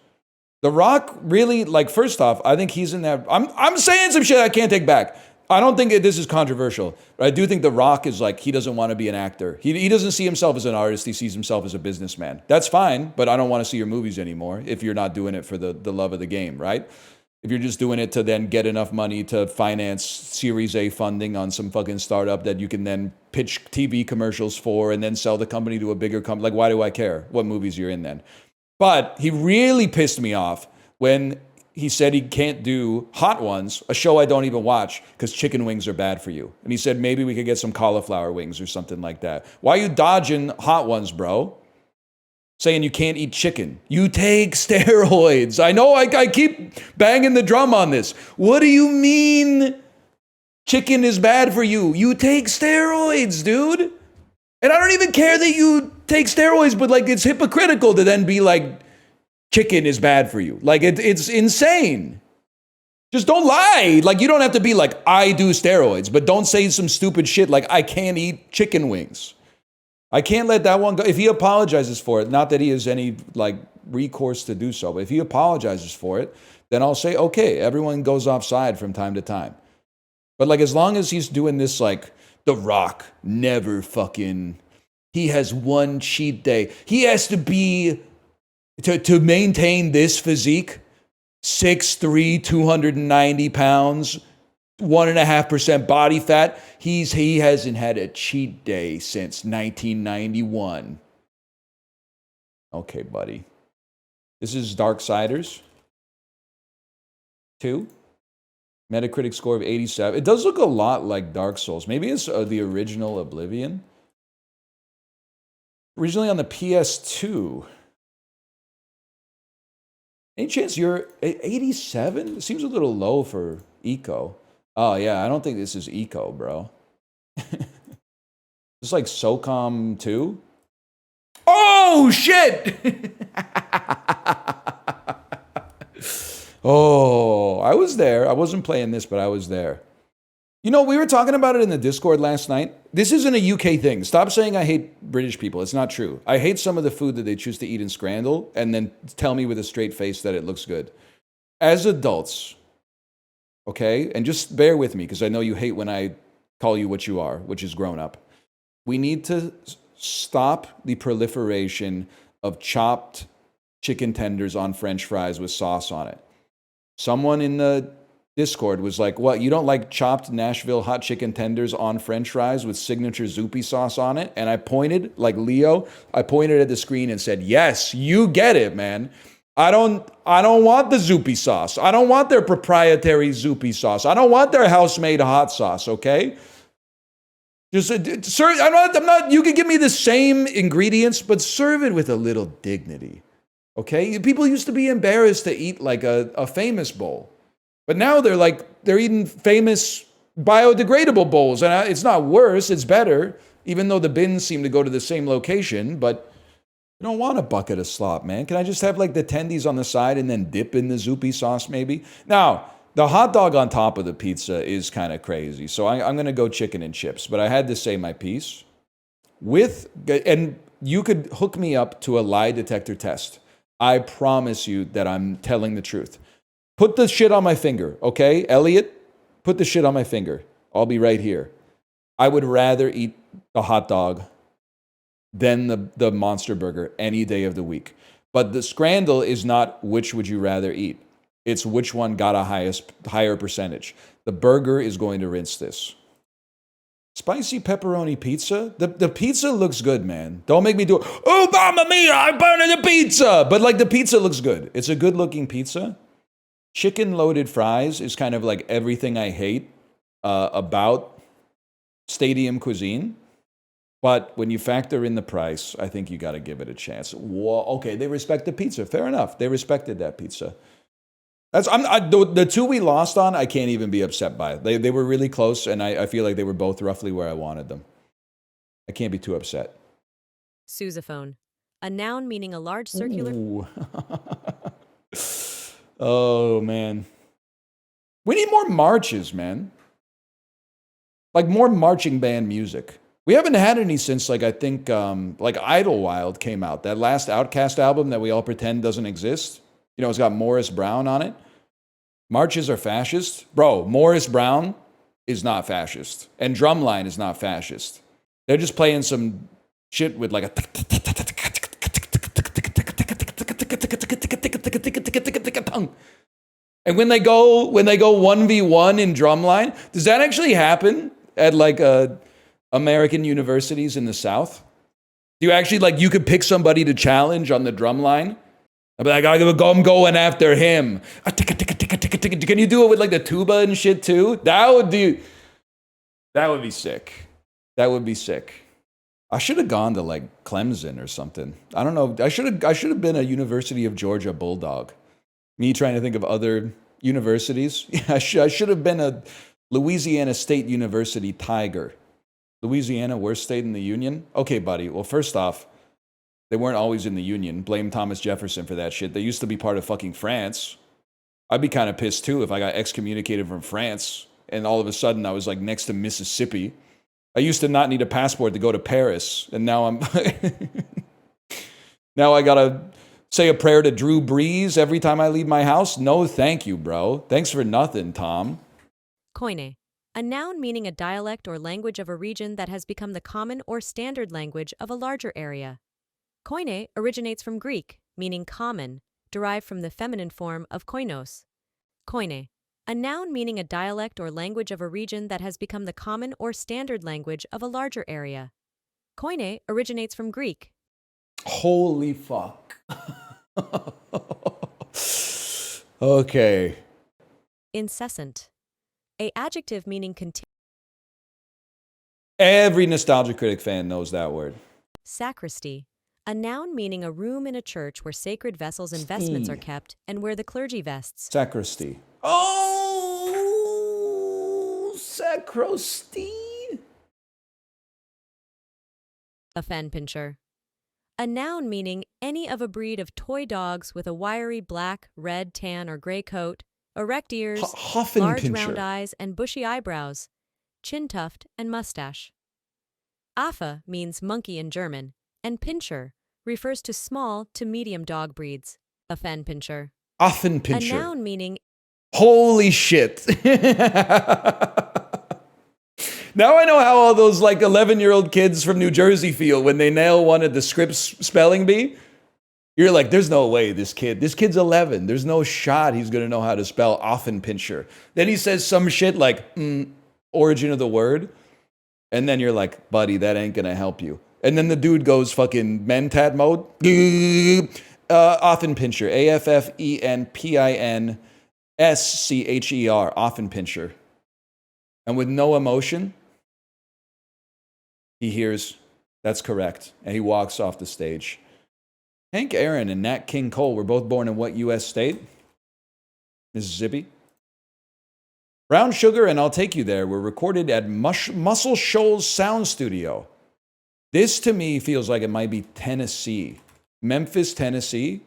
Speaker 1: The Rock really, like, first off, I think he's in that. I'm saying some shit I can't take back. I don't think this is controversial, but I do think The Rock is like, he doesn't want to be an actor. He doesn't see himself as an artist. He sees himself as a businessman. That's fine, but I don't want to see your movies anymore if you're not doing it for the love of the game, right? If you're just doing it to then get enough money to finance Series A funding on some fucking startup that you can then pitch TV commercials for and then sell the company to a bigger company. Like, why do I care what movies you're in then? But he really pissed me off when he said he can't do Hot Ones, a show I don't even watch, because chicken wings are bad for you. And he said maybe we could get some cauliflower wings or something like that. Why are you dodging Hot Ones, bro? Saying you can't eat chicken. You take steroids. I know I keep banging the drum on this. What do you mean chicken is bad for you? You take steroids, dude. And I don't even care that you take steroids, but like it's hypocritical to then be like, chicken is bad for you. Like it's insane. Just don't lie. Like you don't have to be like, I do steroids, but don't say some stupid shit like I can't eat chicken wings. I can't let that one go. If he apologizes for it, not that he has any like recourse to do so, but if he apologizes for it, then I'll say, okay, everyone goes offside from time to time. But like as long as he's doing this like The Rock never fucking, he has one cheat day. He has to be, to maintain this physique, 6'3", 290 pounds, 1.5% body fat. He hasn't had a cheat day since 1991. Okay, buddy. This is Darksiders 2. Metacritic score of 87. It does look a lot like Dark Souls. Maybe it's the original Oblivion. Originally on the PS2. Any chance you're 87? It seems a little low for Eco. Oh, yeah, I don't think this is Eco, bro. It's like SOCOM 2. Oh, shit! Oh, I was there. I wasn't playing this, but I was there. You know, we were talking about it in the Discord last night. This isn't a UK thing. Stop saying I hate British people. It's not true. I hate some of the food that they choose to eat in Scrandle and then tell me with a straight face that it looks good. As adults, okay, and just bear with me because I know you hate when I call you what you are, which is grown up. We need to stop the proliferation of chopped chicken tenders on French fries with sauce on it. Someone in the Discord was like, what, you don't like chopped Nashville hot chicken tenders on French fries with signature Zoopy sauce on it? And I pointed, like Leo, I pointed at the screen and said, yes, you get it, man. I don't want the Zoopy sauce. I don't want their proprietary Zoopy sauce. I don't want their house-made hot sauce, okay? Just serve, I'm not, you can give me the same ingredients, but serve it with a little dignity, okay? People used to be embarrassed to eat like a famous bowl. But now they're eating famous biodegradable bowls. And it's not worse, it's better, even though the bins seem to go to the same location. But you don't want a bucket of slop, man. Can I just have like the tendies on the side and then dip in the Zoopy sauce maybe? Now, the hot dog on top of the pizza is kind of crazy. So I'm going to go chicken and chips. But I had to say my piece. And you could hook me up to a lie detector test. I promise you that I'm telling the truth. Put the shit on my finger, okay? Elliot, put the shit on my finger. I'll be right here. I would rather eat the hot dog than the Monster Burger any day of the week. But the Scrandle is not which would you rather eat. It's which one got a higher percentage. The burger is going to rinse this. Spicy pepperoni pizza? The pizza looks good, man. Don't make me do it. Oh, mamma mia, I'm burning the pizza! But like the pizza looks good. It's a good looking pizza. Chicken loaded fries is kind of like everything I hate about stadium cuisine. But when you factor in the price, I think you got to give it a chance. Whoa, okay, they respect the pizza. Fair enough. They respected that pizza. The two we lost on, I can't even be upset by. They were really close, and I feel like they were both roughly where I wanted them. I can't be too upset.
Speaker 3: Sousaphone, a noun meaning a large circular...
Speaker 1: Ooh. Oh, man. We need more marches, man. Like more marching band music. We haven't had any since, like, I think, like Idlewild came out. That last Outkast album that we all pretend doesn't exist. You know, it's got Morris Brown on it. Marches are fascist. Bro, Morris Brown is not fascist. And Drumline is not fascist. They're just playing some shit with like a... And when they go 1v1 in Drumline, does that actually happen at like American universities in the South? Do you actually, like, you could pick somebody to challenge on the Drumline? I'd be like, I'm going after him. Can you do it with like the tuba and shit too? That would be sick. That would be sick. I should have gone to like Clemson or something. I don't know. I should have been a University of Georgia Bulldog. Me trying to think of other universities. I should have been a Louisiana State University Tiger. Louisiana, worst state in the Union? Okay, buddy. Well, first off, they weren't always in the Union. Blame Thomas Jefferson for that shit. They used to be part of fucking France. I'd be kind of pissed too if I got excommunicated from France and all of a sudden I was like next to Mississippi. I used to not need a passport to go to Paris, and now I'm... Now I gotta say a prayer to Drew Brees every time I leave my house? No, thank you, bro. Thanks for nothing, Tom.
Speaker 3: Koine, a noun meaning a dialect or language of a region that has become the common or standard language of a larger area. Koine originates from Greek, meaning common, derived from the feminine form of koinos. Koine, a noun meaning a dialect or language of a region that has become the common or standard language of a larger area. Koine originates from Greek.
Speaker 1: Holy fuck. Okay.
Speaker 3: Incessant, a adjective meaning continuous.
Speaker 1: Every Nostalgia Critic fan knows that word.
Speaker 3: Sacristy, a noun meaning a room in a church where sacred vessels and vestments are kept and where the clergy vests.
Speaker 1: Sacristy. Oh, sacristy.
Speaker 3: A fan pincher, a noun meaning any of a breed of toy dogs with a wiry black, red, tan, or gray coat, erect ears, large round eyes, and bushy eyebrows, chin tuft, and mustache. Affe means monkey in German, and pinscher refers to small to medium dog breeds. A fan pincher.
Speaker 1: Affenpinscher.
Speaker 3: A noun meaning...
Speaker 1: Holy shit. Now I know how all those like 11-year-old kids from New Jersey feel when they nail one at the Scripps spelling bee. You're like, there's no way this kid's 11. There's no shot he's going to know how to spell Affenpinscher. Then he says some shit like, origin of the word. And then you're like, buddy, that ain't going to help you. And then the dude goes fucking mentat mode. Affenpinscher. Affenpinscher. Affenpinscher. And with no emotion, he hears, that's correct. And he walks off the stage. Hank Aaron and Nat King Cole were both born in what U.S. state? Mississippi. Brown Sugar and I'll Take You There were recorded at Muscle Shoals Sound Studio. This to me feels like it might be Tennessee. Memphis, Tennessee.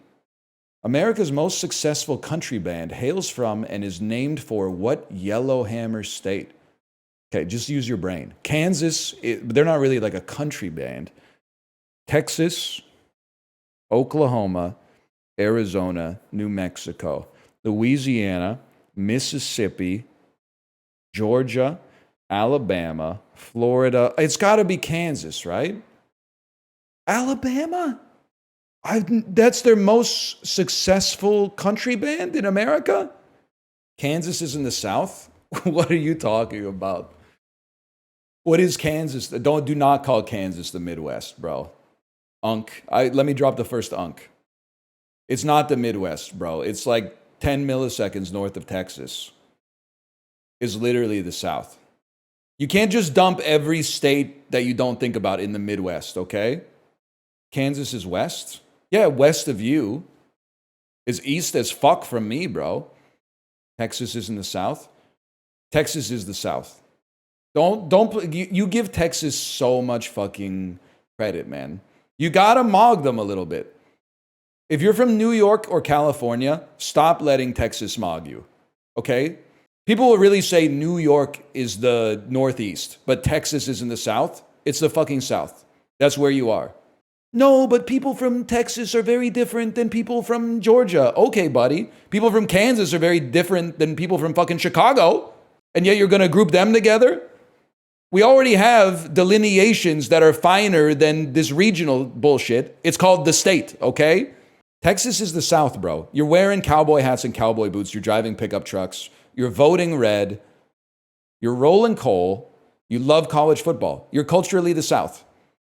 Speaker 1: America's most successful country band hails from and is named for what Yellowhammer state? Okay, just use your brain. Kansas, they're not really like a country band. Texas, Oklahoma, Arizona, New Mexico, Louisiana, Mississippi, Georgia, Alabama, Florida. It's got to be Kansas, right? Alabama? That's their most successful country band in America? Kansas is in the South? What are you talking about? What is Kansas? Do not call Kansas the Midwest, bro. Let me drop the first unk. It's not the Midwest, bro. It's like 10 milliseconds north of Texas. It's literally the South. You can't just dump every state that you don't think about in the Midwest, okay? Kansas is west? Yeah, west of you. Is east as fuck from me, bro. Texas is in the South. Texas is the South. You give Texas so much fucking credit, man. You gotta mog them a little bit. If you're from New York or California, stop letting Texas mog you, okay? People will really say New York is the Northeast, but Texas is in the South. It's the fucking South. That's where you are. No, but people from Texas are very different than people from Georgia. Okay, buddy. People from Kansas are very different than people from fucking Chicago. And yet you're going to group them together? We already have delineations that are finer than this regional bullshit. It's called the state, okay? Texas is the South, bro. You're wearing cowboy hats and cowboy boots. You're driving pickup trucks. You're voting red. You're rolling coal. You love college football. You're culturally the South.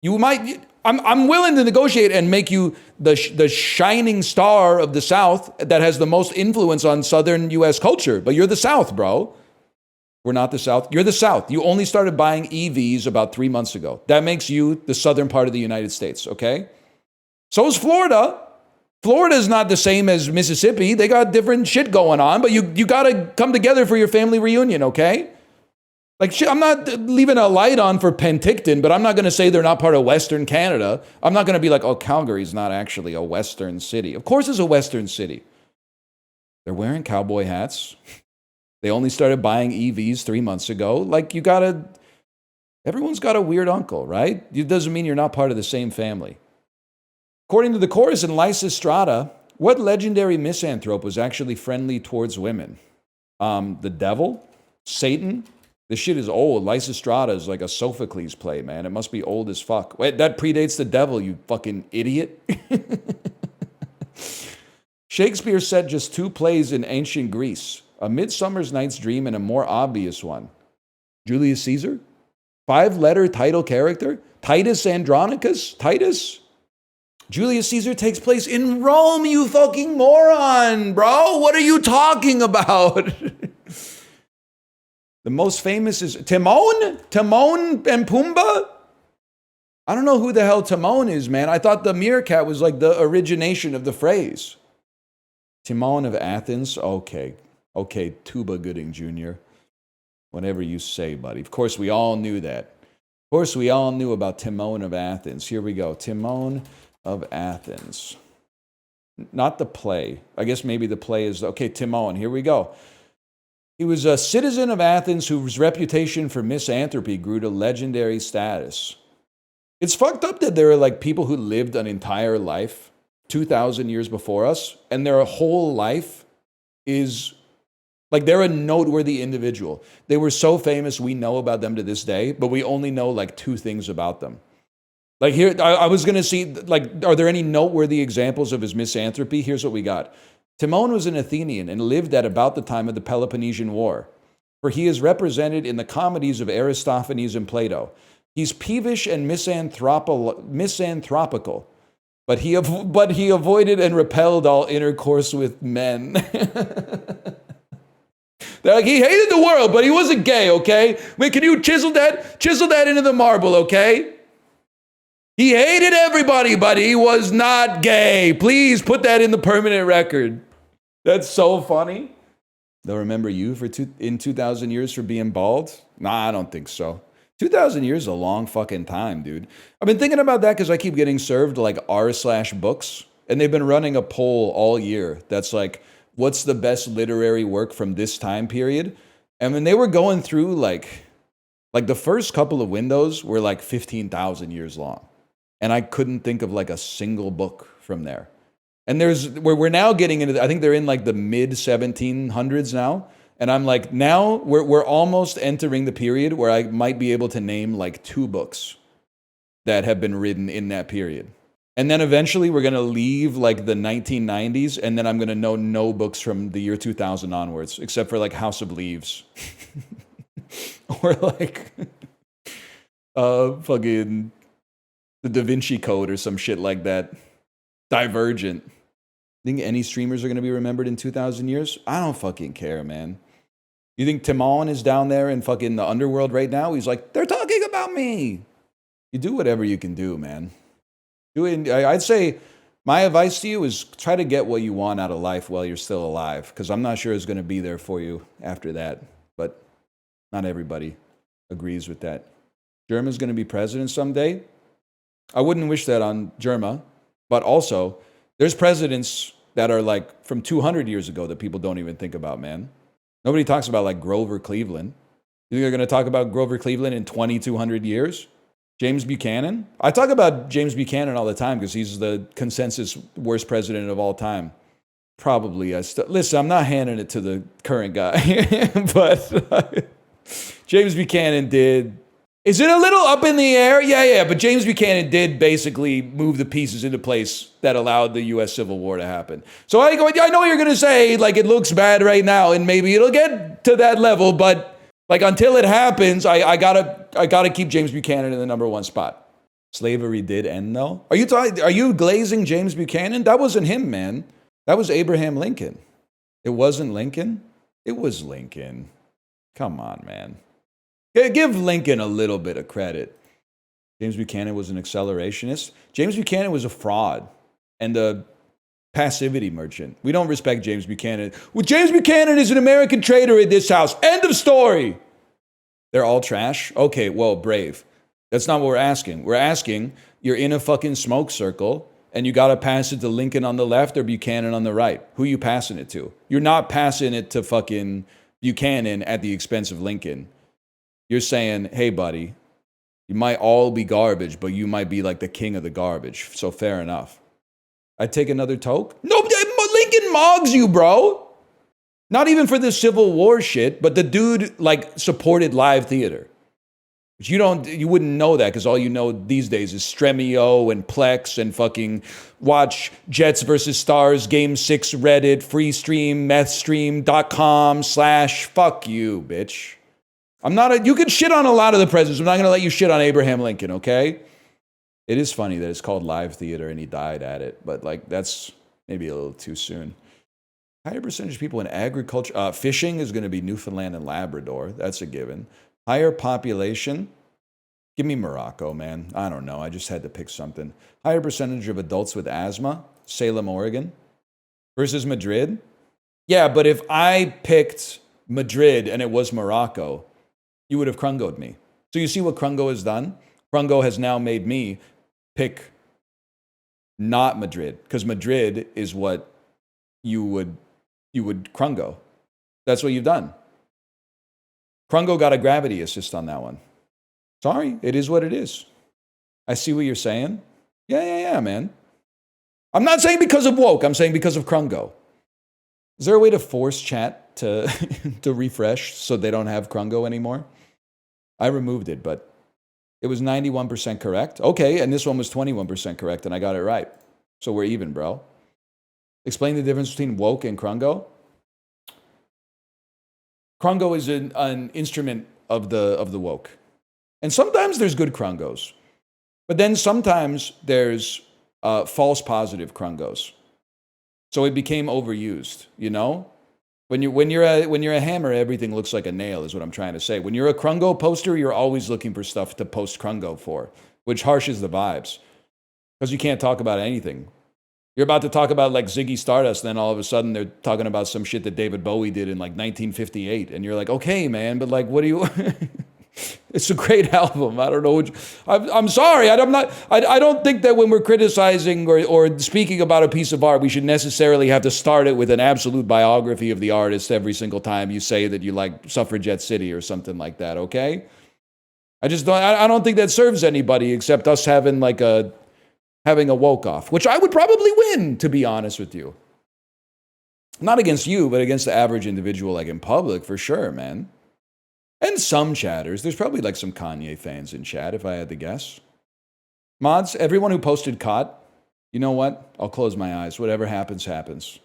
Speaker 1: I'm willing to negotiate and make you the shining star of the South that has the most influence on Southern U.S. culture. But you're the South, bro. We're not the South. You're the South. You only started buying EVs about 3 months ago. That makes you the southern part of the United States, okay? So is Florida. Florida is not the same as Mississippi. They got different shit going on, but you got to come together for your family reunion, okay? Like, shit, I'm not leaving a light on for Penticton, but I'm not going to say they're not part of Western Canada. I'm not going to be like, oh, Calgary's not actually a Western city. Of course it's a Western city. They're wearing cowboy hats. They only started buying EVs 3 months ago. Like, everyone's got a weird uncle, right? It doesn't mean you're not part of the same family. According to the chorus in Lysistrata, what legendary misanthrope was actually friendly towards women? The devil? Satan? This shit is old. Lysistrata is like a Sophocles play, man. It must be old as fuck. Wait, that predates the devil, you fucking idiot. Shakespeare set just 2 plays in ancient Greece. A Midsummer's Night's Dream and a more obvious one. Julius Caesar? 5-letter title character? Titus Andronicus? Titus? Julius Caesar takes place in Rome, you fucking moron, bro. What are you talking about? The most famous is Timon? Timon and Pumbaa? I don't know who the hell Timon is, man. I thought the meerkat was like the origination of the phrase. Timon of Athens? Okay, Tuba Gooding Jr. Whatever you say, buddy. Of course, we all knew that. Of course, we all knew about Timon of Athens. Here we go. Timon of Athens. Not the play. I guess maybe the play is, okay, Timon. Here we go. He was a citizen of Athens whose reputation for misanthropy grew to legendary status. It's fucked up that there are like people who lived an entire life 2,000 years before us, and their whole life is like they're a noteworthy individual. They were so famous, we know about them to this day, but we only know like 2 things about them. Like here, I was going to see, like, are there any noteworthy examples of his misanthropy? Here's what we got. Timon was an Athenian and lived at about the time of the Peloponnesian War, for he is represented in the comedies of Aristophanes and Plato. He's peevish and misanthropical, but he avoided and repelled all intercourse with men. They're like, he hated the world, but he wasn't gay, okay? Wait, can you chisel that into the marble, okay? He hated everybody, but he was not gay. Please put that in the permanent record. That's so funny. They'll remember you in 2,000 years for being bald? Nah, I don't think so. 2,000 years is a long fucking time, dude. I've been thinking about that because I keep getting served like r/books, and they've been running a poll all year that's like, what's the best literary work from this time period? And when they were going through like the first couple of windows were like 15,000 years long. And I couldn't think of like a single book from there. And we're now getting into, I think they're in like the mid 1700s now. And I'm like, now we're almost entering the period where I might be able to name like 2 books that have been written in that period. And then eventually we're going to leave like the 1990s. And then I'm going to know no books from the year 2000 onwards, except for like House of Leaves. Or like fucking the Da Vinci Code or some shit like that. Divergent. Think any streamers are going to be remembered in 2,000 years? I don't fucking care, man. You think Timon is down there in fucking the underworld right now? He's like, they're talking about me. You do whatever you can do, man. I'd say my advice to you is try to get what you want out of life while you're still alive, because I'm not sure it's going to be there for you after that, but not everybody. agrees with that. Germa's going to be president someday. I wouldn't wish that on Germa, but also there's presidents that are like from 200 years ago that people don't even think about, man. Nobody talks about like Grover Cleveland. You think they're going to talk about Grover Cleveland in 2,200 years? James Buchanan? I talk about James Buchanan all the time because he's the consensus worst president of all time. Probably. Listen, I'm not handing it to the current guy, but James Buchanan did. Is it a little up in the air? Yeah, but James Buchanan did basically move the pieces into place that allowed the U.S. Civil War to happen. So I know what you're going to say, like it looks bad right now, and maybe it'll get to that level, but like until it happens, I gotta keep James Buchanan in the number one spot. Slavery did end though. Are you glazing James Buchanan? That wasn't him, man. That was Abraham Lincoln. It wasn't Lincoln? It was Lincoln. Come on, man. Give Lincoln a little bit of credit. James Buchanan was an accelerationist. James Buchanan was a fraud and a passivity merchant. We don't respect James Buchanan. Well, James Buchanan is an American traitor in this house. End of story. They're all trash? Okay, well, brave. That's not what we're asking. We're asking, you're in a fucking smoke circle and you got to pass it to Lincoln on the left or Buchanan on the right. Who you passing it to? You're not passing it to fucking Buchanan at the expense of Lincoln. You're saying, hey, buddy, you might all be garbage, but you might be like the king of the garbage. So fair enough. I'd take another toke? No, Lincoln mogs you, bro. Not even for the Civil War shit, but the dude like supported live theater. But you wouldn't know that because all you know these days is Stremio and Plex and fucking watch Jets versus Stars, Game 6 Reddit, free stream, methstream.com/ fuck you, bitch. You can shit on a lot of the presidents. I'm not going to let you shit on Abraham Lincoln, okay? It is funny that it's called live theater and he died at it, but like that's maybe a little too soon. Higher percentage of people in agriculture. Fishing is going to be Newfoundland and Labrador. That's a given. Higher population. Give me Morocco, man. I don't know. I just had to pick something. Higher percentage of adults with asthma. Salem, Oregon. Versus Madrid. Yeah, but if I picked Madrid and it was Morocco, you would have Crungoed me. So you see what Crungo has done? Crungo has now made me pick not Madrid, because Madrid is what you would Crungo. That's what you've done. Crungo got a gravity assist on that one. Sorry, it is what it is. I see what you're saying. Yeah, man. I'm not saying because of woke. I'm saying because of Crungo. Is there a way to force chat to to refresh so they don't have Crungo anymore? I removed it, but it was 91% correct. Okay, and this one was 21% correct, and I got it right. So we're even, bro. Explain the difference between woke and Crungo. Crungo is an instrument of the woke. And sometimes there's good Crungos. But then sometimes there's false positive Crungos. So it became overused, you know? When you're a hammer, everything looks like a nail, is what I'm trying to say. When you're a Crungo poster, you're always looking for stuff to post Crungo for, which harshes the vibes. Because you can't talk about anything. You're about to talk about like Ziggy Stardust, then all of a sudden they're talking about some shit that David Bowie did in like 1958. And you're like, okay, man, but like, what do you... It's a great album. I don't know. I'm sorry. I don't think that when we're criticizing or speaking about a piece of art, we should necessarily have to start it with an absolute biography of the artist every single time you say that you like Suffragette City or something like that. Okay? I don't think that serves anybody except us having a woke off, which I would probably win, to be honest with you. Not against you, but against the average individual, like in public, for sure, man. And some chatters. There's probably like some Kanye fans in chat, if I had to guess. Mods, everyone who posted caught, you know what? I'll close my eyes. Whatever happens, happens.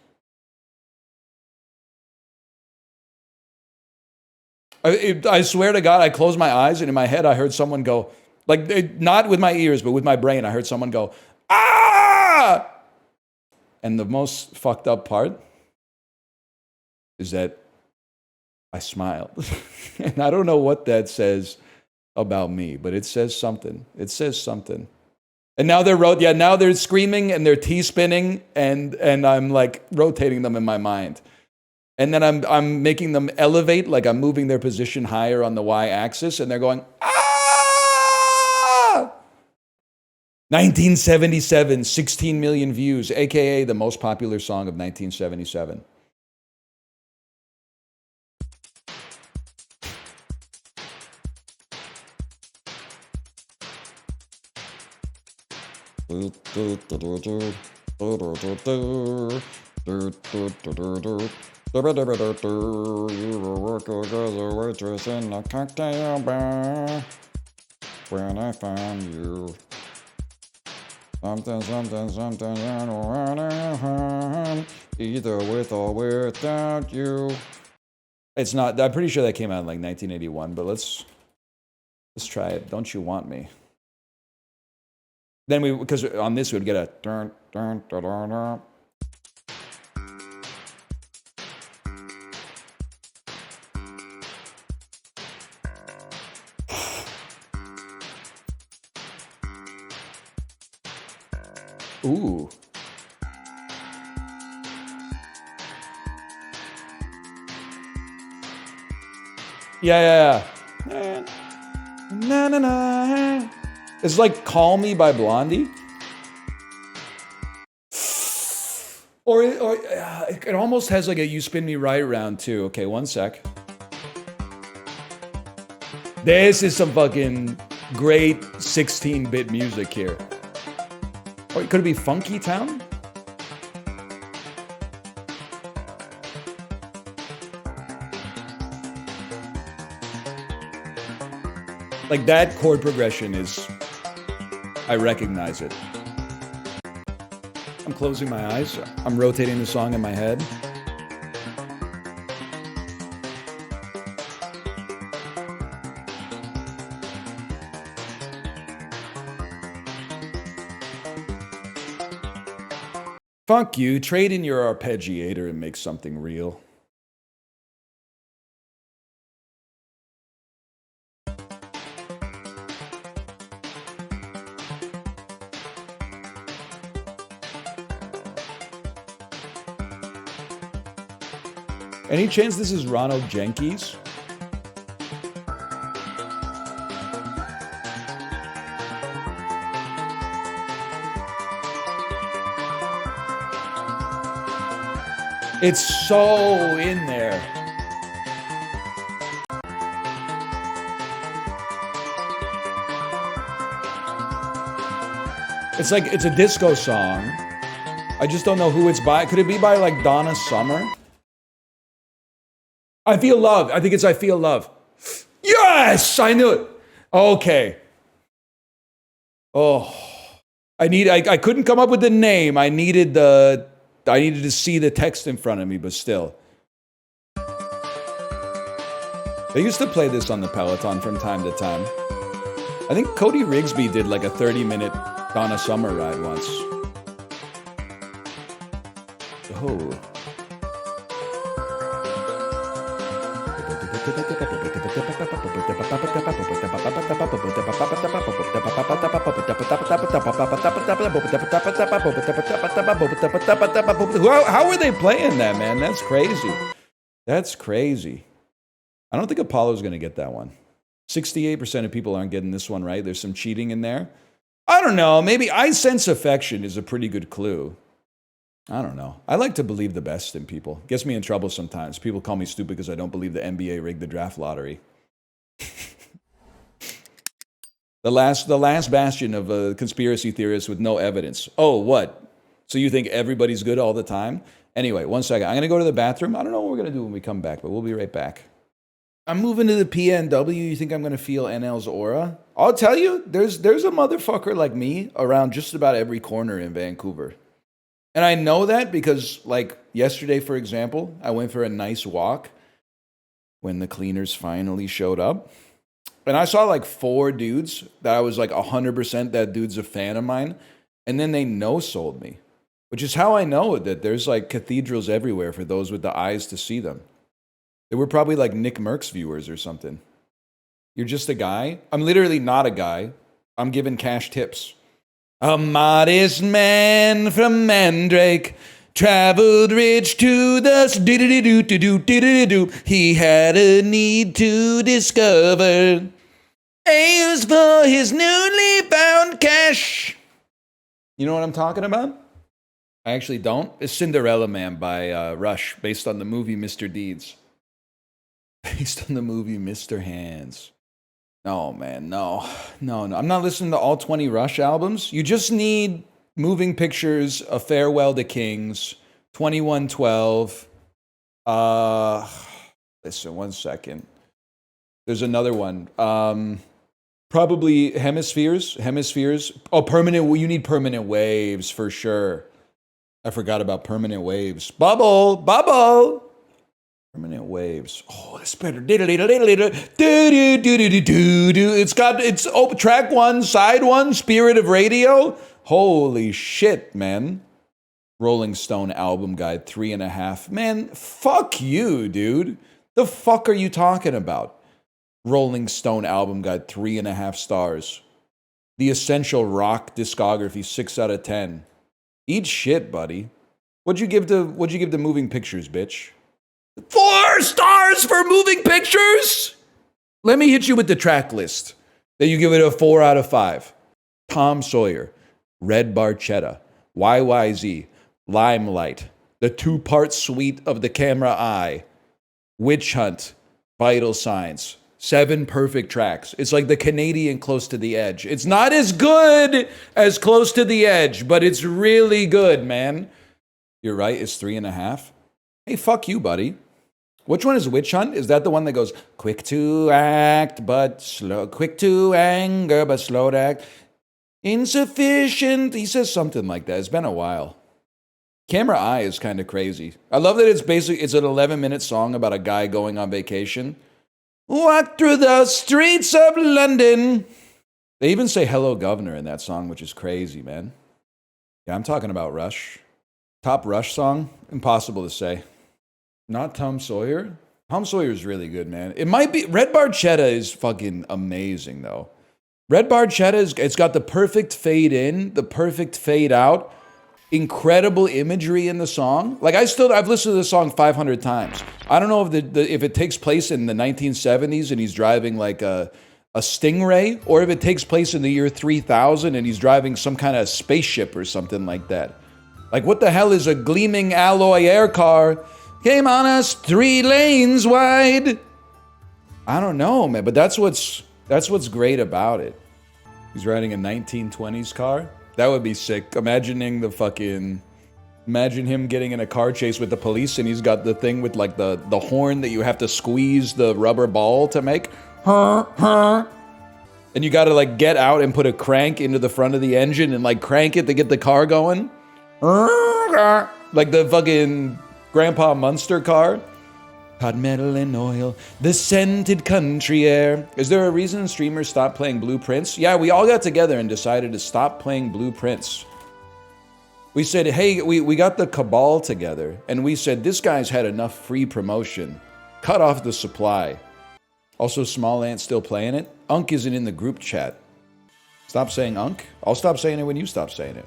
Speaker 1: I swear to God, I closed my eyes, and in my head, I heard someone go, like, not with my ears, but with my brain, I heard someone go, ah! And the most fucked up part is that I smiled. And I don't know what that says about me, but it says something. It says something. And now now they're screaming and they're T-spinning and I'm like rotating them in my mind. And then I'm making them elevate, like I'm moving their position higher on the y-axis, and they're going, ah! 1977, 16 million views, aka the most popular song of 1977. You were working as a waitress in a cocktail bar when I found you. Something, something, something, you know what I want, either with or without you. It's not, I'm pretty sure that came out in like 1981, but let's try it. Don't You Want Me? Then we, because on this we'd get a dun, dun, dun, dun, dun. Ooh. Yeah. Na na na. It's like Call Me by Blondie. Or it almost has like a You Spin Me Right round too. Okay, one sec. This is some fucking great 16-bit music here. Or could it be Funky Town? Like that chord progression is, I recognize it. I'm closing my eyes. I'm rotating the song in my head. Fuck you, trade in your arpeggiator and make something real. Any chance this is Ronald Jenkins? It's so in there. It's like, it's a disco song. I just don't know who it's by. Could it be by like Donna Summer? I Feel Love. I think it's I Feel Love. Yes! I knew it. Okay. Oh. I couldn't come up with the name. I needed to see the text in front of me, but still. They used to play this on the Peloton from time to time. I think Cody Rigsby did like a 30-minute Donna Summer ride once. Oh. How are they playing that, man? That's crazy. That's crazy. I don't think Apollo's going to get that one. 68% of people aren't getting this one right. There's some cheating in there. I don't know. Maybe I Sense Affection is a pretty good clue. I don't know. I like to believe the best in people. Gets me in trouble sometimes. People call me stupid because I don't believe the NBA rigged the draft lottery. The last bastion of a conspiracy theorist with no evidence. Oh, what? So you think everybody's good all the time? Anyway, one second. I'm going to go to the bathroom. I don't know what we're going to do when we come back, but we'll be right back. I'm moving to the PNW. You think I'm going to feel NL's aura? I'll tell you, there's a motherfucker like me around just about every corner in Vancouver. And I know that because, like, yesterday, for example, I went for a nice walk when the cleaners finally showed up. And I saw, like, 4 dudes that I was, like, 100% that dude's a fan of mine. And then they no-sold me, which is how I know that there's, like, cathedrals everywhere for those with the eyes to see them. They were probably, like, Nick Merckx viewers or something. You're just a guy? I'm literally not a guy. I'm giving cash tips. A modest man from Mandrake Traveled rich to the do-do-do-do-do-do-do-do. He had a need to discover aims for his newly found cash. You know what I'm talking about? I actually don't. It's Cinderella Man by Rush, based on the movie Mr. Deeds. Based on the movie Mr. Hands. No, man, no. I'm not listening to all 20 Rush albums. You just need Moving Pictures, A Farewell to Kings, 2112. Listen, 1 second. There's another one. Probably Hemispheres. Oh, you need Permanent Waves for sure. I forgot about Permanent Waves. Bubble. Permanent Waves. Oh, that's better. It's track 1, side 1, Spirit of Radio. Holy shit, man. Rolling Stone album guide, 3.5. Man, fuck you, dude. The fuck are you talking about? Rolling Stone album guide, 3.5 stars. The Essential Rock discography, 6 out of 10. Eat shit, buddy. What'd you give to Moving Pictures, bitch? 4 stars for Moving Pictures? Let me hit you with the track list. That you give it a 4 out of 5. Tom Sawyer, Red Barchetta, YYZ, Limelight, the 2-part suite of The Camera Eye, Witch Hunt, Vital Signs. 7 perfect tracks. It's like the Canadian Close to the Edge. It's not as good as Close to the Edge, but it's really good, man. You're right, it's 3.5. Hey, fuck you, buddy. Which one is Witch Hunt? Is that the one that goes, quick to act, but slow, quick to anger, but slow to act, insufficient? He says something like that. It's been a while. Camera Eye is kind of crazy. I love that it's an 11-minute song about a guy going on vacation. Walk through the streets of London. They even say Hello Governor in that song, which is crazy, man. Yeah, I'm talking about Rush. Top Rush song? Impossible to say. Not Tom Sawyer? Tom Sawyer is really good, man. It might be... Red Barchetta is fucking amazing, though. Red Barchetta, it's got the perfect fade in, the perfect fade out. Incredible imagery in the song. Like, I've listened to the song 500 times. I don't know if it takes place in the 1970s and he's driving like a Stingray, or if it takes place in the year 3000 and he's driving some kind of spaceship or something like that. Like, what the hell is a gleaming alloy air car? Came on us 3 lanes wide. I don't know, man, but that's what's great about it. He's riding a 1920s car. That would be sick. Imagine him getting in a car chase with the police and he's got the thing with like the horn that you have to squeeze the rubber ball to make. And you gotta like get out and put a crank into the front of the engine and like crank it to get the car going. Like the fucking Grandpa Munster car. Hot metal and oil, the scented country air. Is there a reason streamers stopped playing Blueprints? Yeah, we all got together and decided to stop playing Blueprints. We said, hey, we got the cabal together, and we said, this guy's had enough free promotion. Cut off the supply. Also, Small Ant's still playing it. Unk isn't in the group chat. Stop saying Unk. I'll stop saying it when you stop saying it.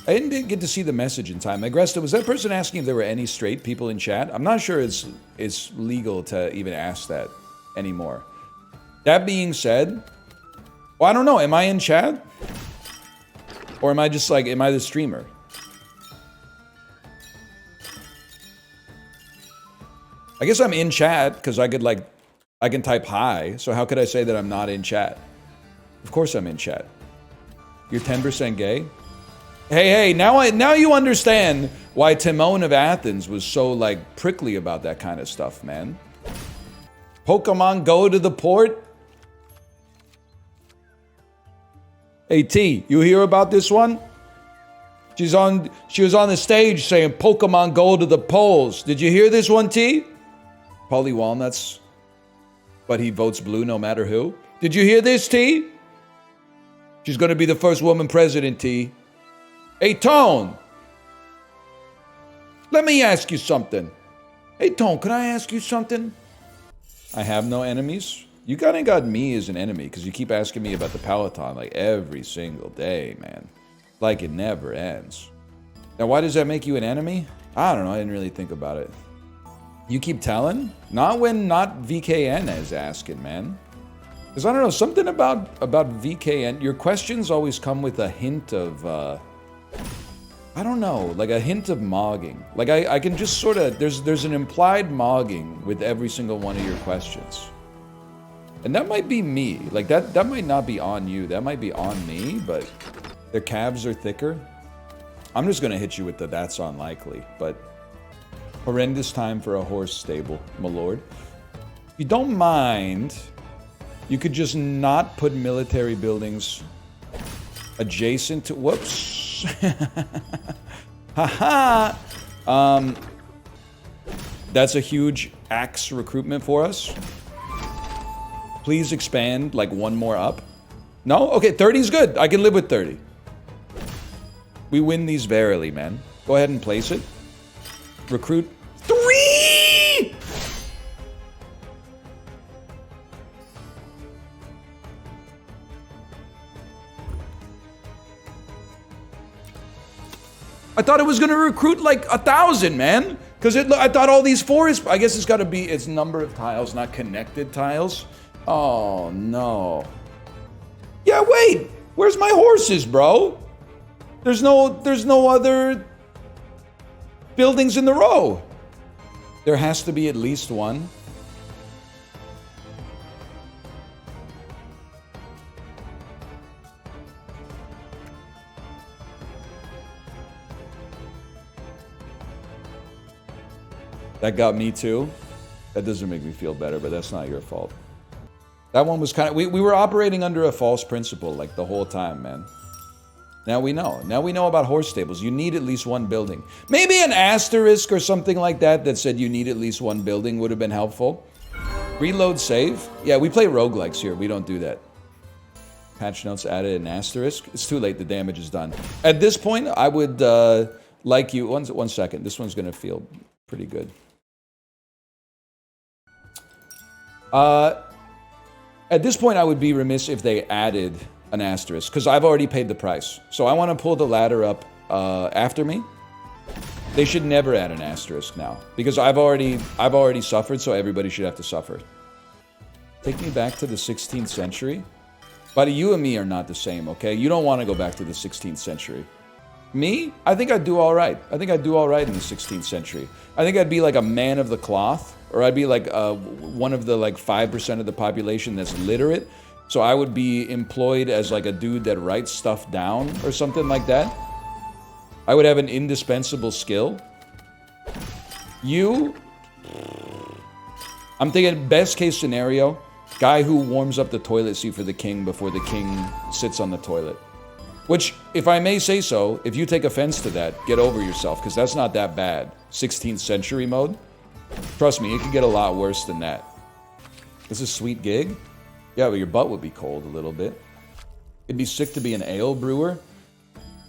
Speaker 1: I didn't get to see the message in time. Agresta, was that person asking if there were any straight people in chat? I'm not sure it's legal to even ask that anymore. That being said, well, I don't know. Am I in chat? Or am I just like, am I the streamer? I guess I'm in chat because I can type hi. So how could I say that I'm not in chat? Of course I'm in chat. You're 10% gay? Hey, now you understand why Timon of Athens was so, like, prickly about that kind of stuff, man. Pokemon Go to the port? Hey, T, you hear about this one? She was on the stage saying, Pokemon Go to the polls. Did you hear this one, T? Paulie Walnuts, but he votes blue no matter who. Did you hear this, T? She's going to be the first woman president, T. Hey, Tone, let me ask you something. Hey, Tone, can I ask you something? I have no enemies. You kinda got me as an enemy because you keep asking me about the Peloton like every single day, man. Like it never ends. Now, why does that make you an enemy? I don't know. I didn't really think about it. You keep telling? Not when not VKN is asking, man. Because I don't know, something about VKN. Your questions always come with a hint of, I don't know, like a hint of mogging. Like I can just sort of, there's an implied mogging with every single one of your questions. And that might be me. Like that might not be on you. That might be on me, but their calves are thicker. I'm just going to hit you with the that's unlikely, but horrendous time for a horse stable, my lord. If you don't mind, you could just not put military buildings adjacent to, whoops. Haha. That's a huge axe recruitment for us. Please expand like one more up. No? Okay, 30 is good. I can live with 30. We win these verily, man. Go ahead and place it. Recruit 3! I thought it was going to recruit like 1,000, man. Because I thought all these forests... I guess it's got to be its number of tiles, not connected tiles. Oh, no. Yeah, wait. Where's my horses, bro? There's no other buildings in the row. There has to be at least one. That got me too. That doesn't make me feel better, but that's not your fault. That one was kind of... We were operating under a false principle like the whole time, man. Now we know. Now we know about horse stables. You need at least one building. Maybe an asterisk or something like that that said you need at least one building would have been helpful. Reload save. Yeah, we play roguelikes here. We don't do that. Patch notes added an asterisk. It's too late. The damage is done. At this point, I would like you... One second. This one's going to feel pretty good. At this point, I would be remiss if they added an asterisk, because I've already paid the price. So I want to pull the ladder up after me. They should never add an asterisk now, because I've already suffered, so everybody should have to suffer. Take me back to the 16th century. Buddy, you and me are not the same, okay? You don't want to go back to the 16th century. Me? I think I'd do all right. I think I'd do all right in the 16th century. I think I'd be like a man of the cloth, or I'd be like one of the like 5% of the population that's literate. So I would be employed as like a dude that writes stuff down or something like that. I would have an indispensable skill. You? I'm thinking best case scenario, guy who warms up the toilet seat for the king before the king sits on the toilet. Which, if I may say so, if you take offense to that, get over yourself, because that's not that bad. 16th century mode. Trust me, it could get a lot worse than that. This is a sweet gig. Yeah, but your butt would be cold a little bit. It'd be sick to be an ale brewer.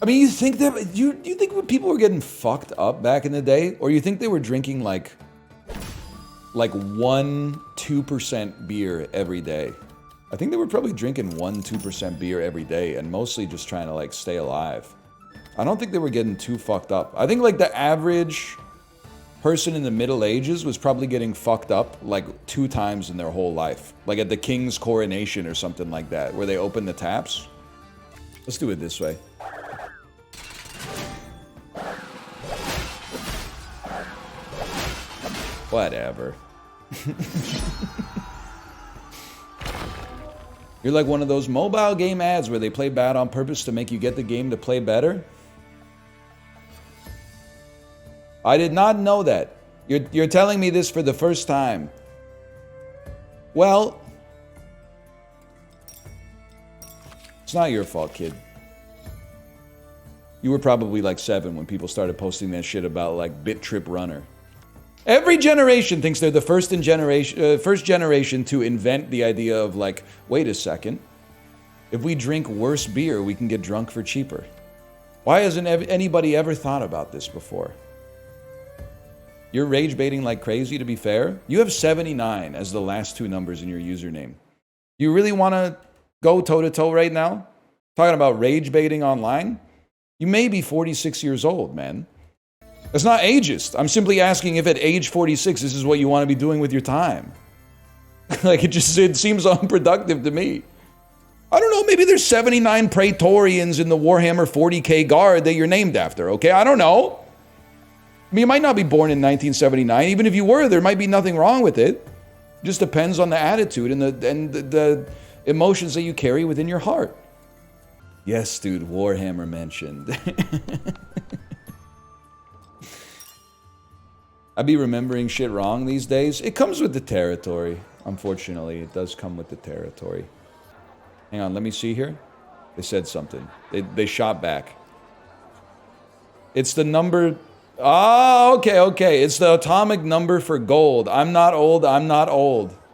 Speaker 1: I mean, you think that you think when people were getting fucked up back in the day, or you think they were drinking like 1-2% beer every day? I think they were probably drinking 1-2% beer every day, and mostly just trying to like stay alive. I don't think they were getting too fucked up. I think like the average person in the Middle Ages was probably getting fucked up like 2 times in their whole life. Like at the king's coronation or something like that, where they open the taps. Let's do it this way. Whatever. You're like one of those mobile game ads where they play bad on purpose to make you get the game to play better. I did not know that. You're telling me this for the first time. Well, it's not your fault, kid. You were probably like 7 when people started posting that shit about like Bit Trip Runner. Every generation thinks they're the first generation to invent the idea of like, wait a second, if we drink worse beer, we can get drunk for cheaper. Why hasn't anybody ever thought about this before? You're rage baiting like crazy, to be fair. You have 79 as the last 2 numbers in your username. You really want to go toe-to-toe right now? Talking about rage baiting online? You may be 46 years old, man. That's not ageist. I'm simply asking if at age 46, this is what you want to be doing with your time. Like, it seems unproductive to me. I don't know, maybe there's 79 Praetorians in the Warhammer 40K Guard that you're named after, okay? I don't know. I mean, you might not be born in 1979. Even if you were, there might be nothing wrong with it. It just depends on the attitude and the emotions that you carry within your heart. Yes, dude, Warhammer mentioned. I be remembering shit wrong these days. It comes with the territory. Unfortunately, it does come with the territory. Hang on, let me see here. They said something. They shot back. It's the number... Oh, okay. It's the atomic number for gold. I'm not old.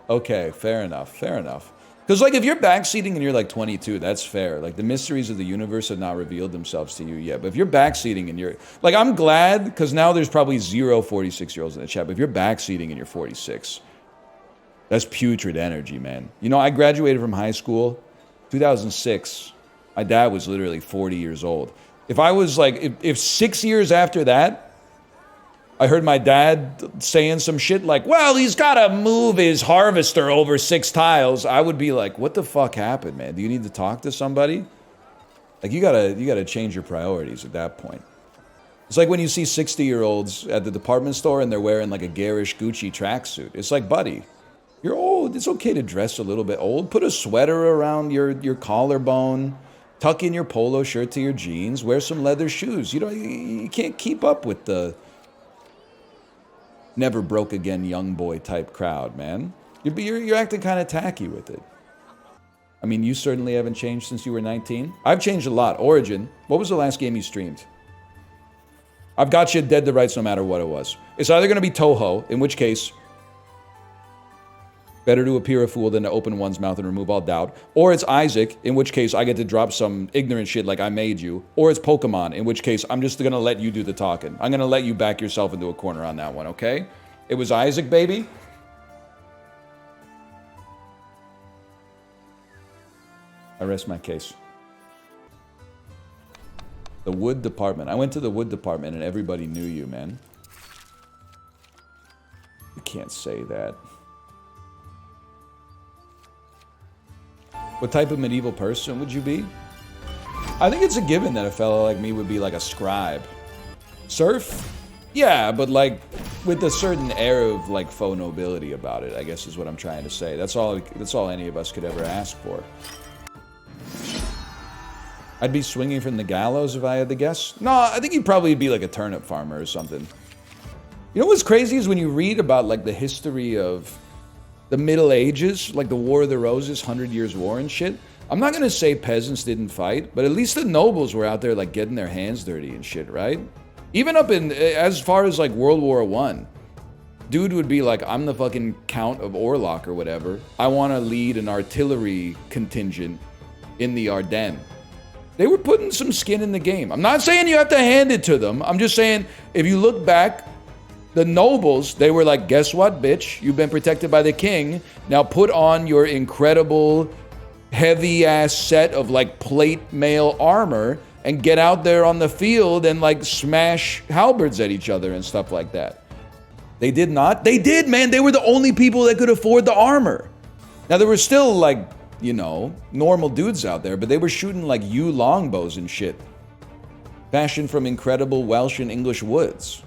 Speaker 1: Okay, fair enough. Because, like, if you're backseating and you're, like, 22, that's fair. Like, the mysteries of the universe have not revealed themselves to you yet. But if you're backseating and you're... Like, I'm glad, because now there's probably 0 46-year-olds in the chat. But if you're backseating and you're 46, that's putrid energy, man. You know, I graduated from high school 2006, my dad was literally 40 years old. If I was like, if 6 years after that, I heard my dad saying some shit like, well, he's got to move his harvester over 6 tiles, I would be like, what the fuck happened, man? Do you need to talk to somebody? Like, you gotta change your priorities at that point. It's like when you see 60-year-olds at the department store and they're wearing like a garish Gucci tracksuit. It's like, buddy, you're old. It's okay to dress a little bit old. Put a sweater around your collarbone. Tuck in your polo shirt to your jeans. Wear some leather shoes. You can't keep up with the never broke again young boy type crowd, man. You're acting kind of tacky with it. I mean, you certainly haven't changed since you were 19. I've changed a lot. Origin, what was the last game you streamed? I've got you dead to rights no matter what it was. It's either going to be Toho, in which case... better to appear a fool than to open one's mouth and remove all doubt. Or it's Isaac, in which case I get to drop some ignorant shit like I made you. Or it's Pokemon, in which case I'm just gonna let you do the talking. I'm gonna let you back yourself into a corner on that one, okay? It was Isaac, baby. I rest my case. The wood department. I went to the wood department and everybody knew you, man. You can't say that. What type of medieval person would you be? I think it's a given that a fellow like me would be like a scribe. Serf? Yeah, but like with a certain air of like faux nobility about it, I guess is what I'm trying to say. That's all any of us could ever ask for. I'd be swinging from the gallows if I had to guess. No, I think you'd probably be like a turnip farmer or something. You know what's crazy is when you read about like the history of the Middle Ages, like the War of the Roses, 100 Years War and shit. I'm not gonna say peasants didn't fight, but at least the nobles were out there like getting their hands dirty and shit, right? Even up in, as far as like World War I, dude would be like, I'm the fucking Count of Orlok or whatever. I wanna lead an artillery contingent in the Ardennes. They were putting some skin in the game. I'm not saying you have to hand it to them. I'm just saying, if you look back, the nobles, they were like, guess what, bitch? You've been protected by the king. Now put on your incredible, heavy-ass set of, like, plate mail armor and get out there on the field and, like, smash halberds at each other and stuff like that. They did not? They did, man. They were the only people that could afford the armor. Now, there were still, like, you know, normal dudes out there, but they were shooting, like, yew longbows and shit. Fashioned from incredible Welsh and English woods.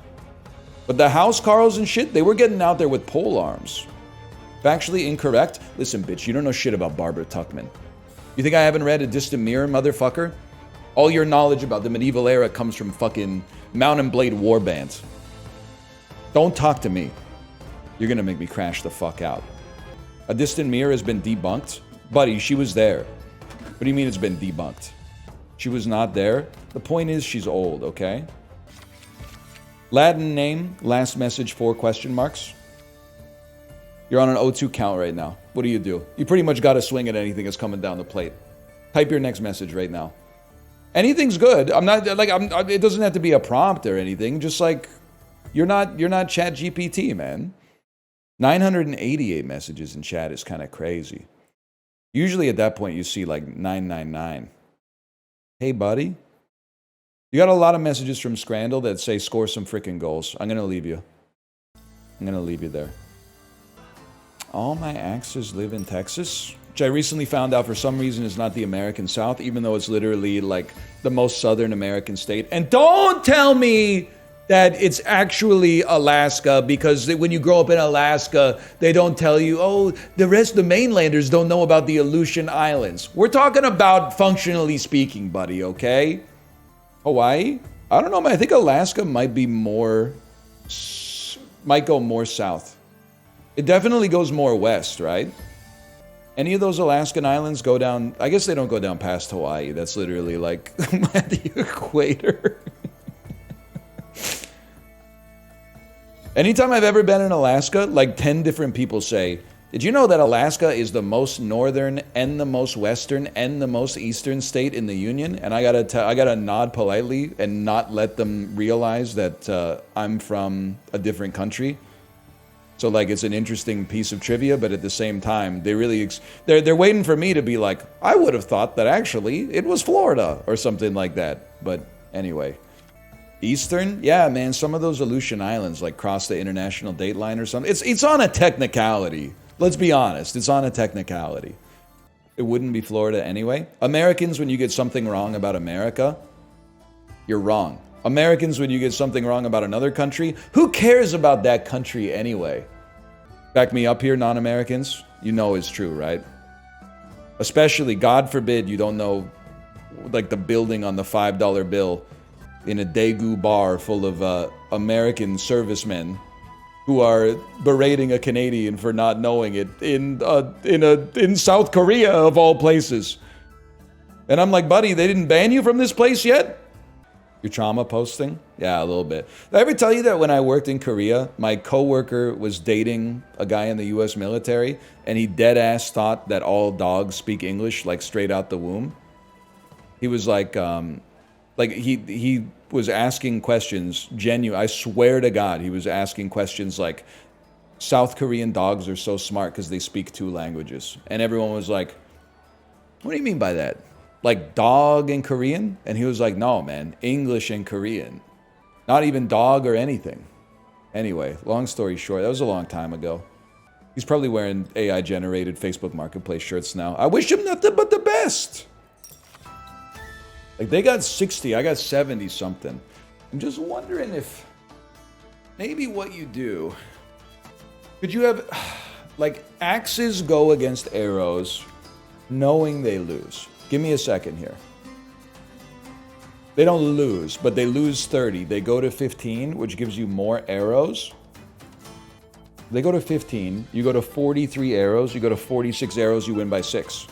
Speaker 1: But the housecarls and shit, they were getting out there with pole arms. Factually incorrect? Listen, bitch, you don't know shit about Barbara Tuchman. You think I haven't read A Distant Mirror, motherfucker? All your knowledge about the medieval era comes from fucking Mount and Blade warbands. Don't talk to me. You're gonna make me crash the fuck out. A Distant Mirror has been debunked? Buddy, she was there. What do you mean it's been debunked? She was not there? The point is she's old, okay? Latin name, last message, 4 question marks. You're on an O2 count right now. What do? You pretty much got to swing at anything that's coming down the plate. Type your next message right now. Anything's good. I'm not like it doesn't have to be a prompt or anything. Just like you're not Chat GPT, man. 988 messages in chat is kind of crazy. Usually at that point you see like 999. Hey buddy. You got a lot of messages from Scrandle that say score some freaking goals. I'm going to leave you. I'm going to leave you there. All my axes live in Texas, which I recently found out for some reason is not the American South, even though it's literally like the most southern American state. And don't tell me that it's actually Alaska, because when you grow up in Alaska, they don't tell you, oh, the rest of the mainlanders don't know about the Aleutian Islands. We're talking about functionally speaking, buddy, okay? Hawaii? I don't know, man. I think Alaska might be more, might go more south. It definitely goes more west, right? Any of those Alaskan islands go down, I guess they don't go down past Hawaii. That's literally like at the equator. Anytime I've ever been in Alaska, like 10 different people say, did you know that Alaska is the most northern and the most western and the most eastern state in the Union? And I gotta nod politely and not let them realize that I'm from a different country. So like it's an interesting piece of trivia, but at the same time, they really they're waiting for me to be like, I would have thought that actually it was Florida or something like that. But anyway. Eastern? Yeah, man, some of those Aleutian Islands like cross the international date line or something. It's on a technicality. Let's be honest, it's on a technicality. It wouldn't be Florida anyway. Americans, when you get something wrong about America, you're wrong. Americans, when you get something wrong about another country, who cares about that country anyway? Back me up here, non-Americans. You know it's true, right? Especially, God forbid, you don't know like the building on the $5 bill in a Daegu bar full of American servicemen who are berating a Canadian for not knowing it in South Korea of all places. And I'm like, buddy, they didn't ban you from this place yet? Your trauma posting? Yeah, a little bit. Did I ever tell you that when I worked in Korea, my coworker was dating a guy in the US military, and he dead ass thought that all dogs speak English like straight out the womb? He was like he was asking questions, genuine. I swear to God, he was asking questions like, South Korean dogs are so smart because they speak 2 languages. And everyone was like, what do you mean by that? Like dog and Korean? And he was like, no, man, English and Korean. Not even dog or anything. Anyway, long story short, that was a long time ago. He's probably wearing AI-generated Facebook Marketplace shirts now. I wish him nothing but the best. Like, they got 60, I got 70 something. I'm just wondering if maybe what you do, could you have, like, axes go against arrows knowing they lose? Give me a second here. They don't lose, but they lose 30. They go to 15, which gives you more arrows. They go to 15, you go to 43 arrows, you go to 46 arrows, you win by 6.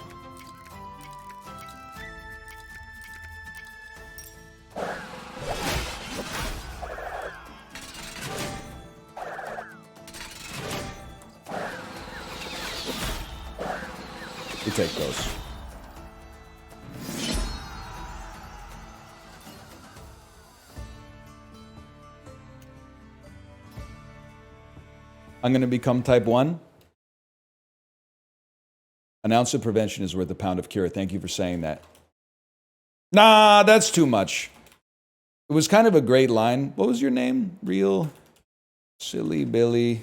Speaker 1: You take those. I'm going to become type 1. An ounce of prevention is worth a pound of cure. Thank you for saying that. Nah, that's too much. It was kind of a great line. What was your name? Real Silly Billy.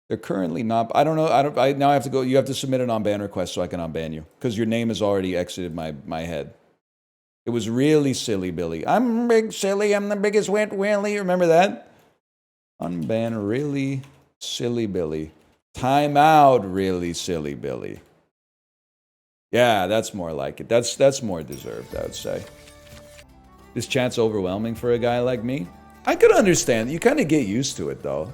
Speaker 1: They're currently not. I don't know. I now have to go. You have to submit an unban request so I can unban you because your name has already exited my head. It was really Silly Billy. I'm big silly. I'm the biggest wet willy. Remember that? Unban really Silly Billy. Time out really Silly Billy. Yeah, that's more like it. That's more deserved, I would say. This chat's overwhelming for a guy like me. I could understand. You kind of get used to it though.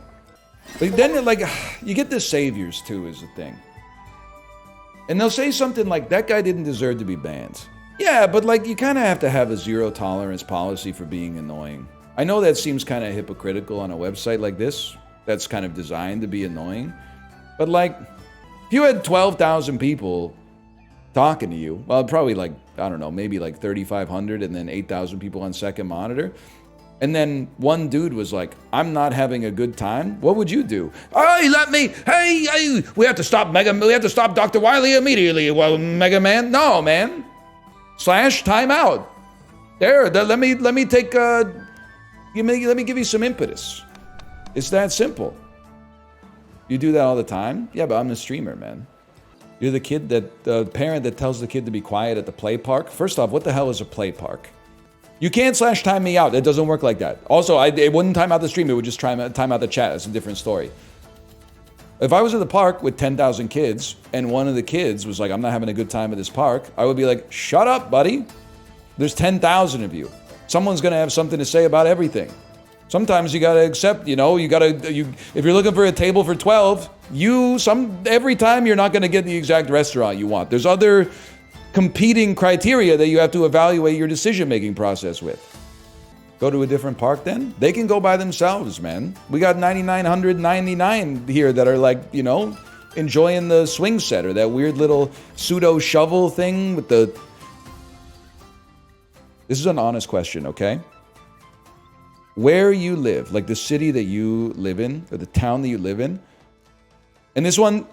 Speaker 1: But then, like, you get the saviors, too, is the thing. And they'll say something like, that guy didn't deserve to be banned. Yeah, but, like, you kind of have to have a zero-tolerance policy for being annoying. I know that seems kind of hypocritical on a website like this. That's kind of designed to be annoying. But, like, if you had 12,000 people talking to you, well, probably, like, I don't know, maybe, like, 3,500 and then 8,000 people on second monitor. And then one dude was like, I'm not having a good time. What would you do? Hey, hey, we have to stop Dr. Wily immediately. Well, Mega Man, no, man. / timeout. There, let me take let me give you some impetus. It's that simple. You do that all the time? Yeah, but I'm the streamer, man. You're the parent that tells the kid to be quiet at the play park. First off, what the hell is a play park? You can't /time me out. It doesn't work like that. Also, it wouldn't time out the stream. It would just time out the chat. It's a different story. If I was at the park with 10,000 kids and one of the kids was like, I'm not having a good time at this park, I would be like, shut up, buddy. There's 10,000 of you. Someone's going to have something to say about everything. Sometimes you got to accept, if you're looking for a table for 12, every time you're not going to get the exact restaurant you want. There's other competing criteria that you have to evaluate your decision-making process with. Go to a different park then? They can go by themselves, man. We got 9,999 here that are like, enjoying the swing set or that weird little pseudo shovel thing with the... This is an honest question, okay? Where you live, like the city that you live in or the town that you live in. And this one,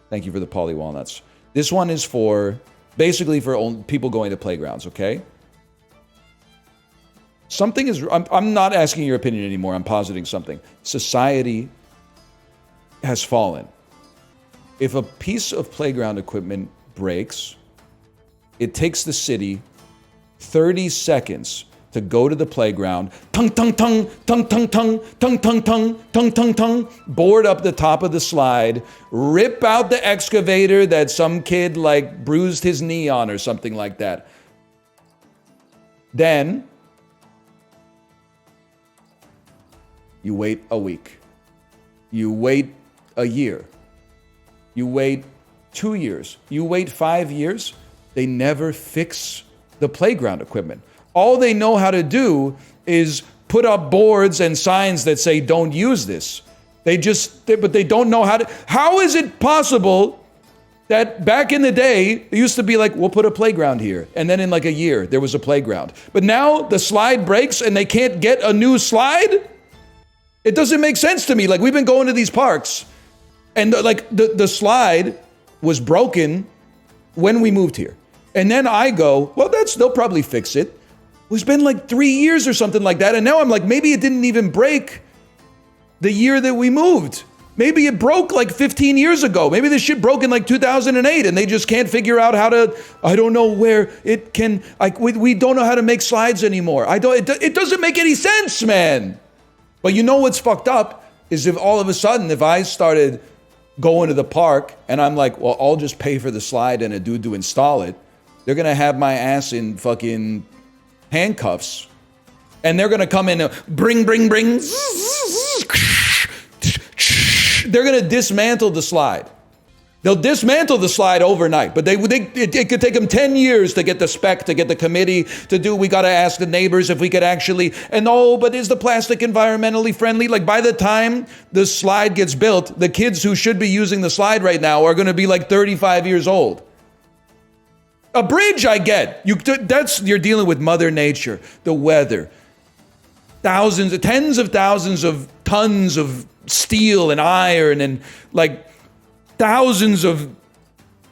Speaker 1: thank you for the Paulie Walnuts. This one is basically for people going to playgrounds, okay? I'm not asking your opinion anymore. I'm positing something. Society has fallen. If a piece of playground equipment breaks, it takes the city 30 seconds to go to the playground, tung, tung, tung, tung, tung, tung, tung, tung, tung, tung, tung, tung, board up the top of the slide, rip out the excavator that some kid bruised his knee on or something like that. Then you wait a week. You wait a year. You wait 2 years. You wait 5 years. They never fix the playground equipment. All they know how to do is put up boards and signs that say, don't use this. But they don't know how to. How is it possible that back in the day, it used to be like, we'll put a playground here. And then in a year, there was a playground. But now the slide breaks and they can't get a new slide? It doesn't make sense to me. We've been going to these parks and the slide was broken when we moved here. And then I go, well, they'll probably fix it. It's been 3 years or something like that. And now I'm like, maybe it didn't even break the year that we moved. Maybe it broke 15 years ago. Maybe this shit broke in 2008 and they just can't figure out how to, I don't know where it can, we don't know how to make slides anymore. It doesn't make any sense, man. But you know what's fucked up is if all of a sudden, if I started going to the park and I'm like, well, I'll just pay for the slide and a dude to install it. They're going to have my ass in fucking handcuffs, and they're gonna come in and bring. They're gonna dismantle the slide. They'll dismantle the slide overnight, but it could take them 10 years to get the spec, to get the committee to do. We gotta ask the neighbors if we could actually. But is the plastic environmentally friendly? By the time the slide gets built, the kids who should be using the slide right now are gonna be 35 years old. A bridge, I get. You're dealing with Mother Nature, the weather, tens of thousands of tons of steel and iron, and thousands of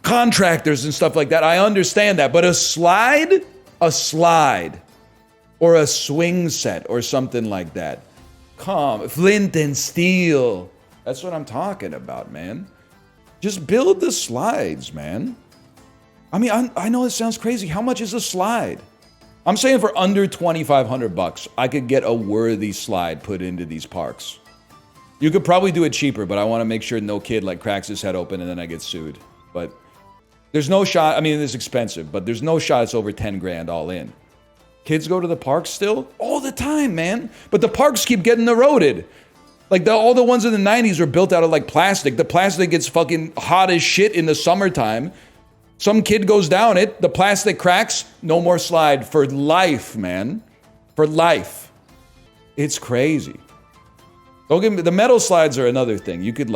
Speaker 1: contractors and stuff like that. I understand that, but a slide, or a swing set, or something like that. Flint and steel. That's what I'm talking about, man. Just build the slides, man. I mean, I know it sounds crazy. How much is a slide? I'm saying for under $2,500, I could get a worthy slide put into these parks. You could probably do it cheaper, but I want to make sure no kid cracks his head open and then I get sued. But there's no shot. I mean, it's expensive, but there's no shot it's over 10 grand all in. Kids go to the parks still? All the time, man. But the parks keep getting eroded. All the ones in the 90s were built out of plastic. The plastic gets fucking hot as shit in the summertime. Some kid goes down it, the plastic cracks, no more slide for life, man. For life. It's crazy. Don't get me, the metal slides are another thing. You could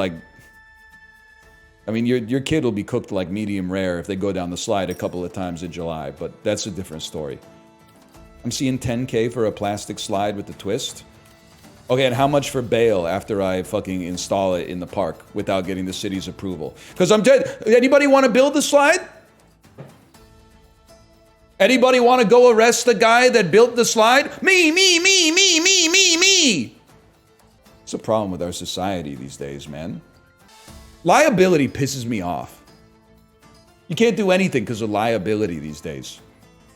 Speaker 1: your kid will be cooked medium rare if they go down the slide a couple of times in July, but that's a different story. I'm seeing $10K for a plastic slide with the twist. Okay, and how much for bail after I fucking install it in the park without getting the city's approval? Because I'm dead. Anybody want to build the slide? Anybody want to go arrest the guy that built the slide? Me. It's a problem with our society these days, man. Liability pisses me off. You can't do anything because of liability these days.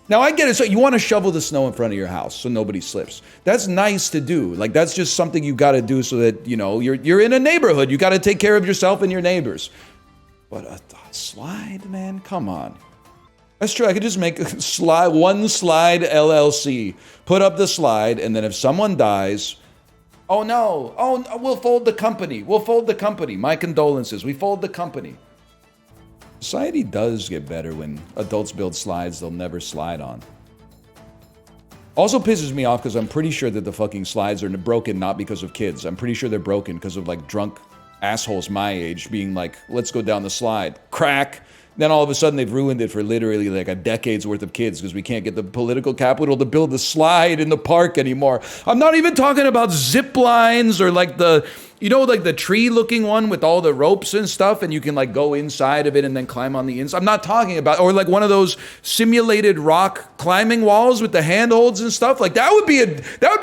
Speaker 1: Now, I get it. So you want to shovel the snow in front of your house so nobody slips. That's nice to do. Like, that's just something you got to do so that, you know, you're in a neighborhood. You got to take care of yourself and your neighbors. But a slide, man? Come on. That's true. I could just make a slide, one slide LLC. Put up the slide, and then if someone dies... Oh, no. Oh, we'll fold the company. We'll fold the company. My condolences. We fold the company. Society does get better when adults build slides they'll never slide on. Also pisses me off because I'm pretty sure that the fucking slides are broken not because of kids. I'm pretty sure they're broken because of like drunk assholes my age being like, let's go down the slide. Crack. Then all of a sudden they've ruined it for literally like a decade's worth of kids because we can't get the political capital to build the slide in the park anymore. I'm not even talking about zip lines or like the, you know, like the tree looking one with all the ropes and stuff and you can like go inside of it and then climb on the inside. I'm not talking about, or like one of those simulated rock climbing walls with the handholds and stuff. Like that would be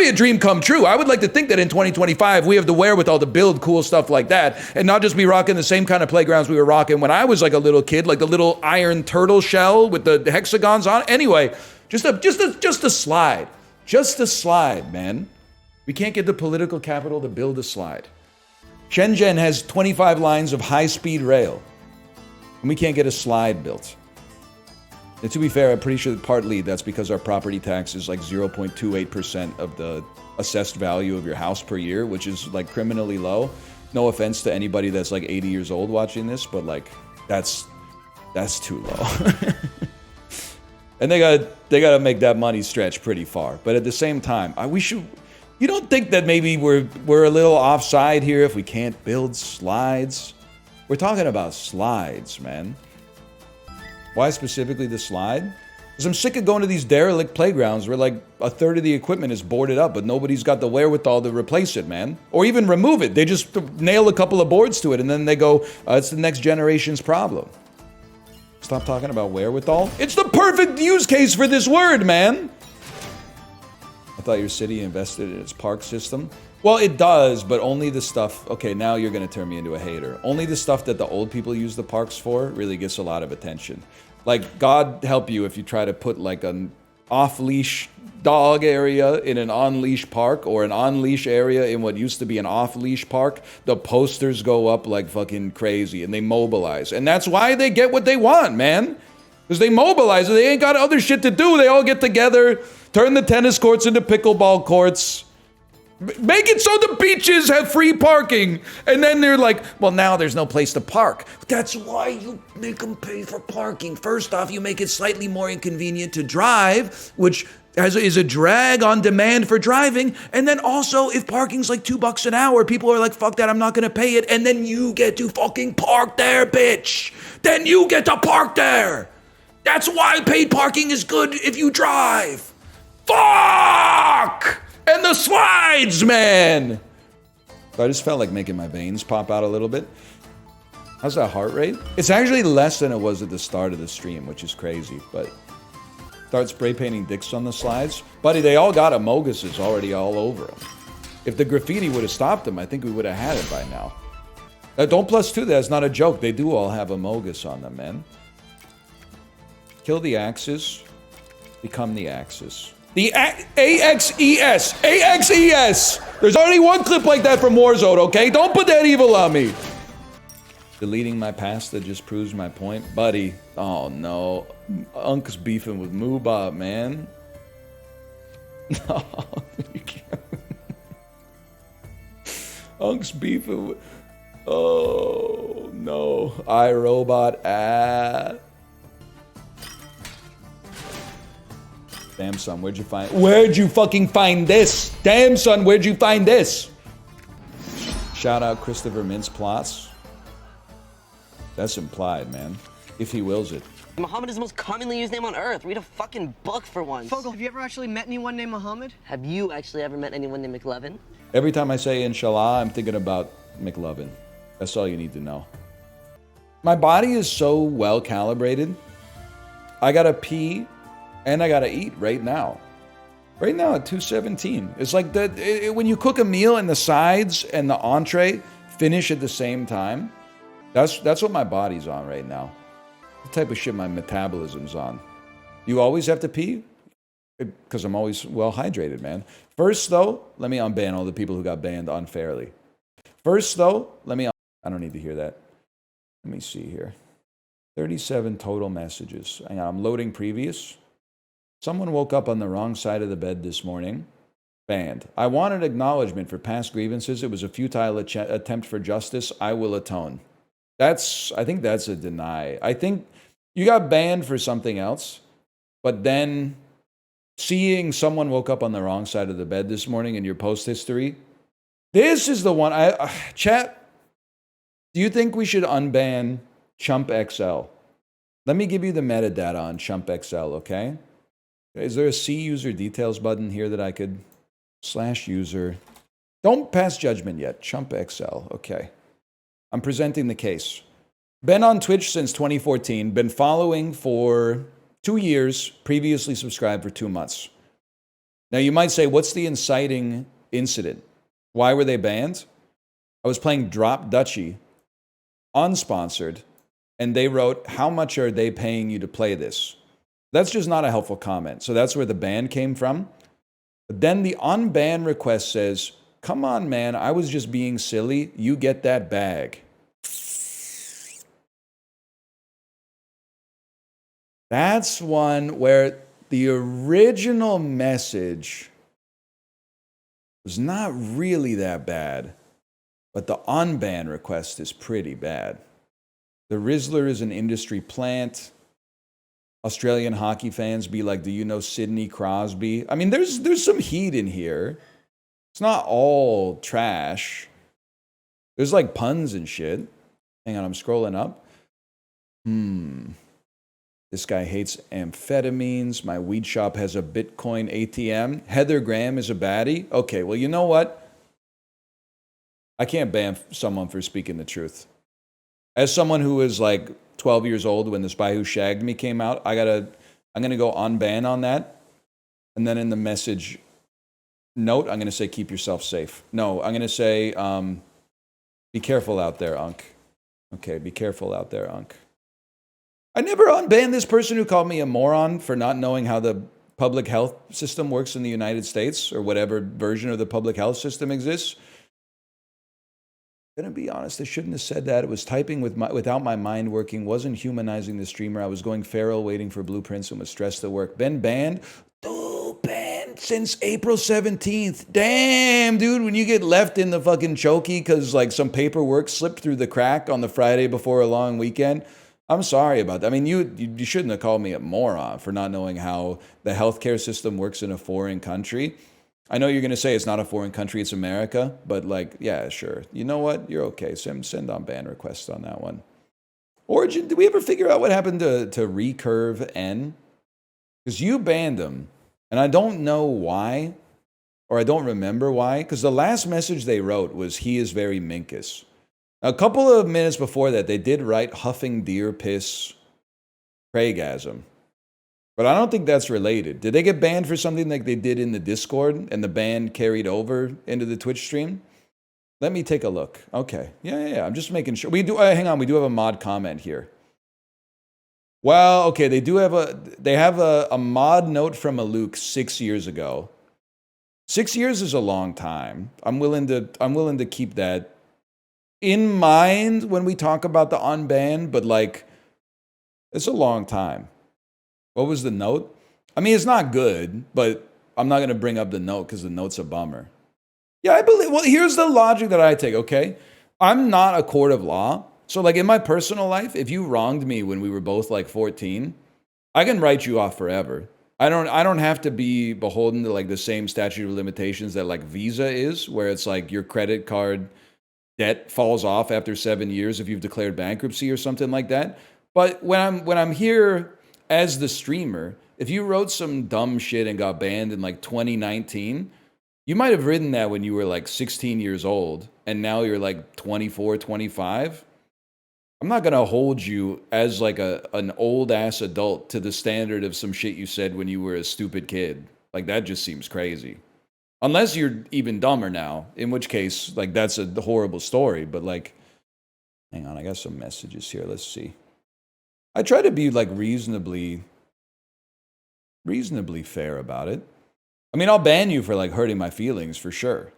Speaker 1: a dream come true. I would like to think that in 2025 we have the wherewithal to build cool stuff like that and not just be rocking the same kind of playgrounds we were rocking when I was like a little kid, like the little iron turtle shell with the hexagons on. Anyway, just a slide. Just a slide, man. We can't get the political capital to build a slide. Shenzhen has 25 lines of high-speed rail, and we can't get a slide built. And to be fair, I'm pretty sure that partly that's because our property tax is like 0.28% of the assessed value of your house per year, which is like criminally low. No offense to anybody that's like 80 years old watching this, but like that's too low. And they gotta make that money stretch pretty far. But at the same time, you don't think that maybe we're a little offside here if we can't build slides? We're talking about slides, man. Why specifically the slide? Because I'm sick of going to these derelict playgrounds where like a third of the equipment is boarded up, but nobody's got the wherewithal to replace it, man. Or even remove it. They just nail a couple of boards to it and then they go, it's the next generation's problem. Stop talking about wherewithal. It's the perfect use case for this word, man. I thought your city invested in its park system. Well, it does, but only the stuff... Okay, now you're going to turn me into a hater. Only the stuff that the old people use the parks for really gets a lot of attention. Like, God help you if you try to put like an off-leash dog area in an on-leash park or an on-leash area in what used to be an off-leash park. The posters go up like fucking crazy and they mobilize. And that's why they get what they want, man. Because they mobilize. They ain't got other shit to do. They all get together... Turn the tennis courts into pickleball courts. Make it so the beaches have free parking. And then they're like, well, now there's no place to park. That's why you make them pay for parking. First off, you make it slightly more inconvenient to drive, which is a drag on demand for driving. And then also, if parking's like $2 an hour, people are like, fuck that, I'm not going to pay it. And then you get to fucking park there, bitch. Then you get to park there. That's why paid parking is good if you drive. Fuck! And the slides, man! So I just felt like making my veins pop out a little bit. How's that heart rate? It's actually less than it was at the start of the stream, which is crazy, but... Start spray painting dicks on the slides. Buddy, they all got Amoguses already all over them. If the graffiti would have stopped them, I think we would have had it by now. Don't +2, that's not a joke. They do all have Amogus on them, man. Kill the axes. Become the axis. The AXES! AXES! There's already one clip like that from Warzone, okay? Don't put that evil on me! Deleting my pasta just proves my point. Buddy, oh no. Unk's beefing with Moobot, man. No, you can't. Unk's beefing with... Oh, no. iRobot, Damn, son, where'd you fucking find this? Damn, son, where'd you find this? Shout out Christopher Mintz Plots. That's implied, man. If he wills it.
Speaker 4: Muhammad is the most commonly used name on Earth. Read a fucking book for once.
Speaker 5: Fogel, have you ever actually met anyone named Muhammad?
Speaker 4: Have you actually ever met anyone named McLovin?
Speaker 1: Every time I say inshallah, I'm thinking about McLovin. That's all you need to know. My body is so well calibrated. I gotta pee And I gotta eat right now. Right now at 2:17. It's like when you cook a meal and the sides and the entree finish at the same time. That's what my body's on right now. The type of shit my metabolism's on. You always have to pee? Because I'm always well hydrated, man. First, though, let me unban all the people who got banned unfairly. First, though, I don't need to hear that. Let me see here. 37 total messages. Hang on, I'm loading previous. Someone woke up on the wrong side of the bed this morning. Banned. I wanted acknowledgement for past grievances. It was a futile attempt for justice. I will atone. I think that's a deny. I think you got banned for something else, but then seeing someone woke up on the wrong side of the bed this morning in your post history, this is the one. Chat, do you think we should unban Chump XL? Let me give you the metadata on Chump XL, okay? Is there a C user details button here that I could /user? Don't pass judgment yet. Chump XL, okay. I'm presenting the case. Been on Twitch since 2014. Been following for 2 years. Previously subscribed for 2 months. Now you might say, what's the inciting incident? Why were they banned? I was playing Drop Duchy, unsponsored, and they wrote, how much are they paying you to play this? That's just not a helpful comment. So that's where the ban came from. But then the unban request says, come on, man, I was just being silly. You get that bag. That's one where the original message was not really that bad, but the unban request is pretty bad. The Rizzler is an industry plant. Australian hockey fans be like, do you know Sidney Crosby? I mean, there's some heat in here. It's not all trash. There's like puns and shit. Hang on, I'm scrolling up. This guy hates amphetamines. My weed shop has a Bitcoin ATM. Heather Graham is a baddie. Okay, well, you know what? I can't ban someone for speaking the truth. As someone who was like 12 years old when The Spy Who Shagged Me came out, I'm going to go unban on that. And then in the message note, I'm going to say, keep yourself safe. No, I'm going to say, be careful out there, Unc. Okay, be careful out there, Unc. I never unbanned this person who called me a moron for not knowing how the public health system works in the United States or whatever version of the public health system exists. I'm going to be honest, I shouldn't have said that. It was typing without my mind working, wasn't humanizing the streamer. I was going feral waiting for blueprints and was stressed at work. Been banned? Dude, banned since April 17th. Damn, dude, when you get left in the fucking chokey because like some paperwork slipped through the crack on the Friday before a long weekend, I'm sorry about that. I mean, you shouldn't have called me a moron for not knowing how the healthcare system works in a foreign country. I know you're going to say it's not a foreign country, it's America, but like, yeah, sure. You know what? You're okay. Send on ban requests on that one. Origin, did we ever figure out what happened to Recurve N? Because you banned him, and I don't know why, or I don't remember why, because the last message they wrote was, he is very minkus. A couple of minutes before that, they did write huffing deer piss Craigasm. But I don't think that's related. Did they get banned for something like they did in the Discord and the ban carried over into the Twitch stream? Let me take a look. Okay. Yeah. I'm just making sure. We do. Hang on. We do have a mod comment here. Well, okay. They have a mod note from a Luke 6 years ago. 6 years is a long time. I'm willing to keep that in mind when we talk about the unban, but like, it's a long time. What was the note? I mean, it's not good, but I'm not going to bring up the note because the note's a bummer. Yeah, I believe. Well, here's the logic that I take, okay? I'm not a court of law. So, like, in my personal life, if you wronged me when we were both, like, 14, I can write you off forever. I don't have to be beholden to, like, the same statute of limitations that, like, Visa is, where it's, like, your credit card debt falls off after 7 years if you've declared bankruptcy or something like that. But when I'm here as the streamer, if you wrote some dumb shit and got banned in like 2019, you might have written that when you were like 16 years old and now you're like 24, 25. I'm not gonna hold you as like an old ass adult to the standard of some shit you said when you were a stupid kid. Like that just seems crazy. Unless you're even dumber now, in which case, like that's a horrible story. But like, hang on, I got some messages here. Let's see. I try to be like reasonably fair about it. I mean, I'll ban you for like hurting my feelings for sure.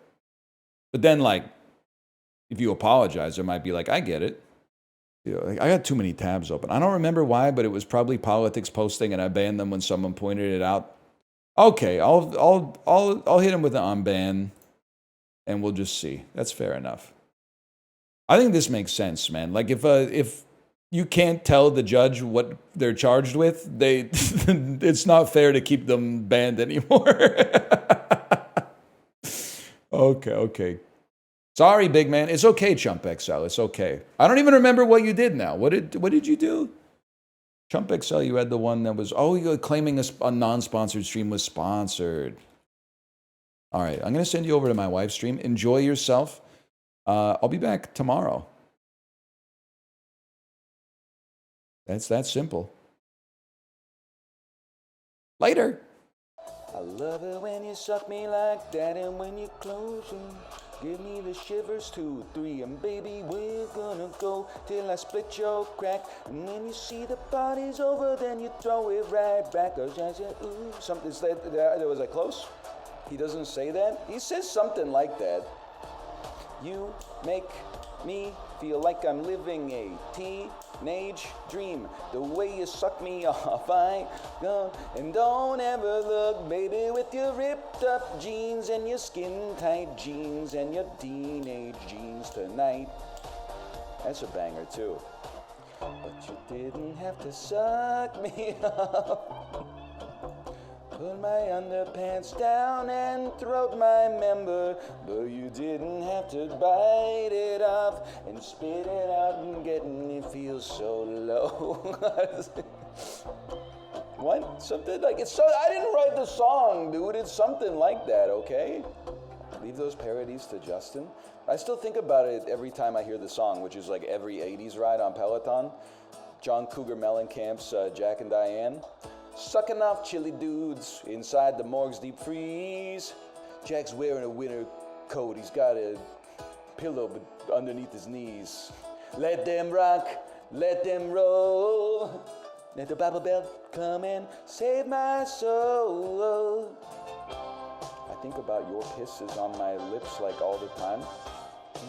Speaker 1: But then like, if you apologize, I might be like, I get it. You know, like, I got too many tabs open. I don't remember why, but it was probably politics posting, and I banned them when someone pointed it out. Okay, I'll hit him with an unban, and we'll just see. That's fair enough. I think this makes sense, man. Like if you can't tell the judge what they're charged with, it's not fair to keep them banned anymore. Okay. Sorry, big man. It's okay, Chump XL. It's okay. I don't even remember what you did now. What did you do? Chump XL, you had the one that was, you're claiming a non-sponsored stream was sponsored. All right, I'm going to send you over to my wife's stream. Enjoy yourself. I'll be back tomorrow. That's that simple. Later. I love it when you suck me like that, and when you close them, give me the shivers 2, 3, and baby, we're gonna go till I split your crack. And when you see the party's over, then you throw it right back. Cause I said, ooh, something. Was I close? He doesn't say that. He says something like that. You make me feel like I'm living a teenage dream. The way you suck me off, I go. And don't ever look, baby, with your ripped up jeans and your skin tight jeans and your teenage jeans tonight. That's a banger too. But you didn't have to suck me off. Put my underpants down and throat my member, but you didn't have to bite it off and spit it out and get me feel so low. What? Something like it's so. I didn't write the song, dude. It's something like that, okay? Leave those parodies to Justin. I still think about it every time I hear the song, which is like every 80s ride on Peloton. John Cougar Mellencamp's Jack and Diane. Sucking off chili dudes inside the morgue's deep freeze. Jack's wearing a winter coat. He's got a pillow underneath his knees. Let them rock, let them roll. Let the Bible belt come and save my soul. I think about your pisses on my lips like all the time.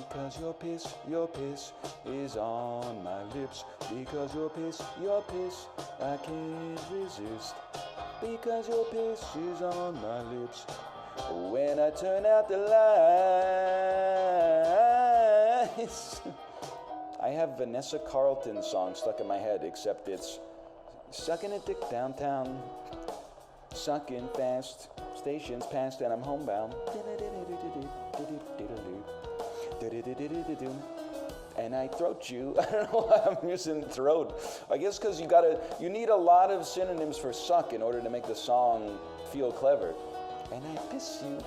Speaker 1: Because your piss is on my lips. Because your piss, I can't resist. Because your piss is on my lips. When I turn out the lights. I have Vanessa Carlton's song stuck in my head, except it's sucking a dick downtown, sucking fast, stations past and I'm homebound. And I throat you. I don't know why I'm using throat. I guess because you need a lot of synonyms for suck in order to make the song feel clever. And I piss you.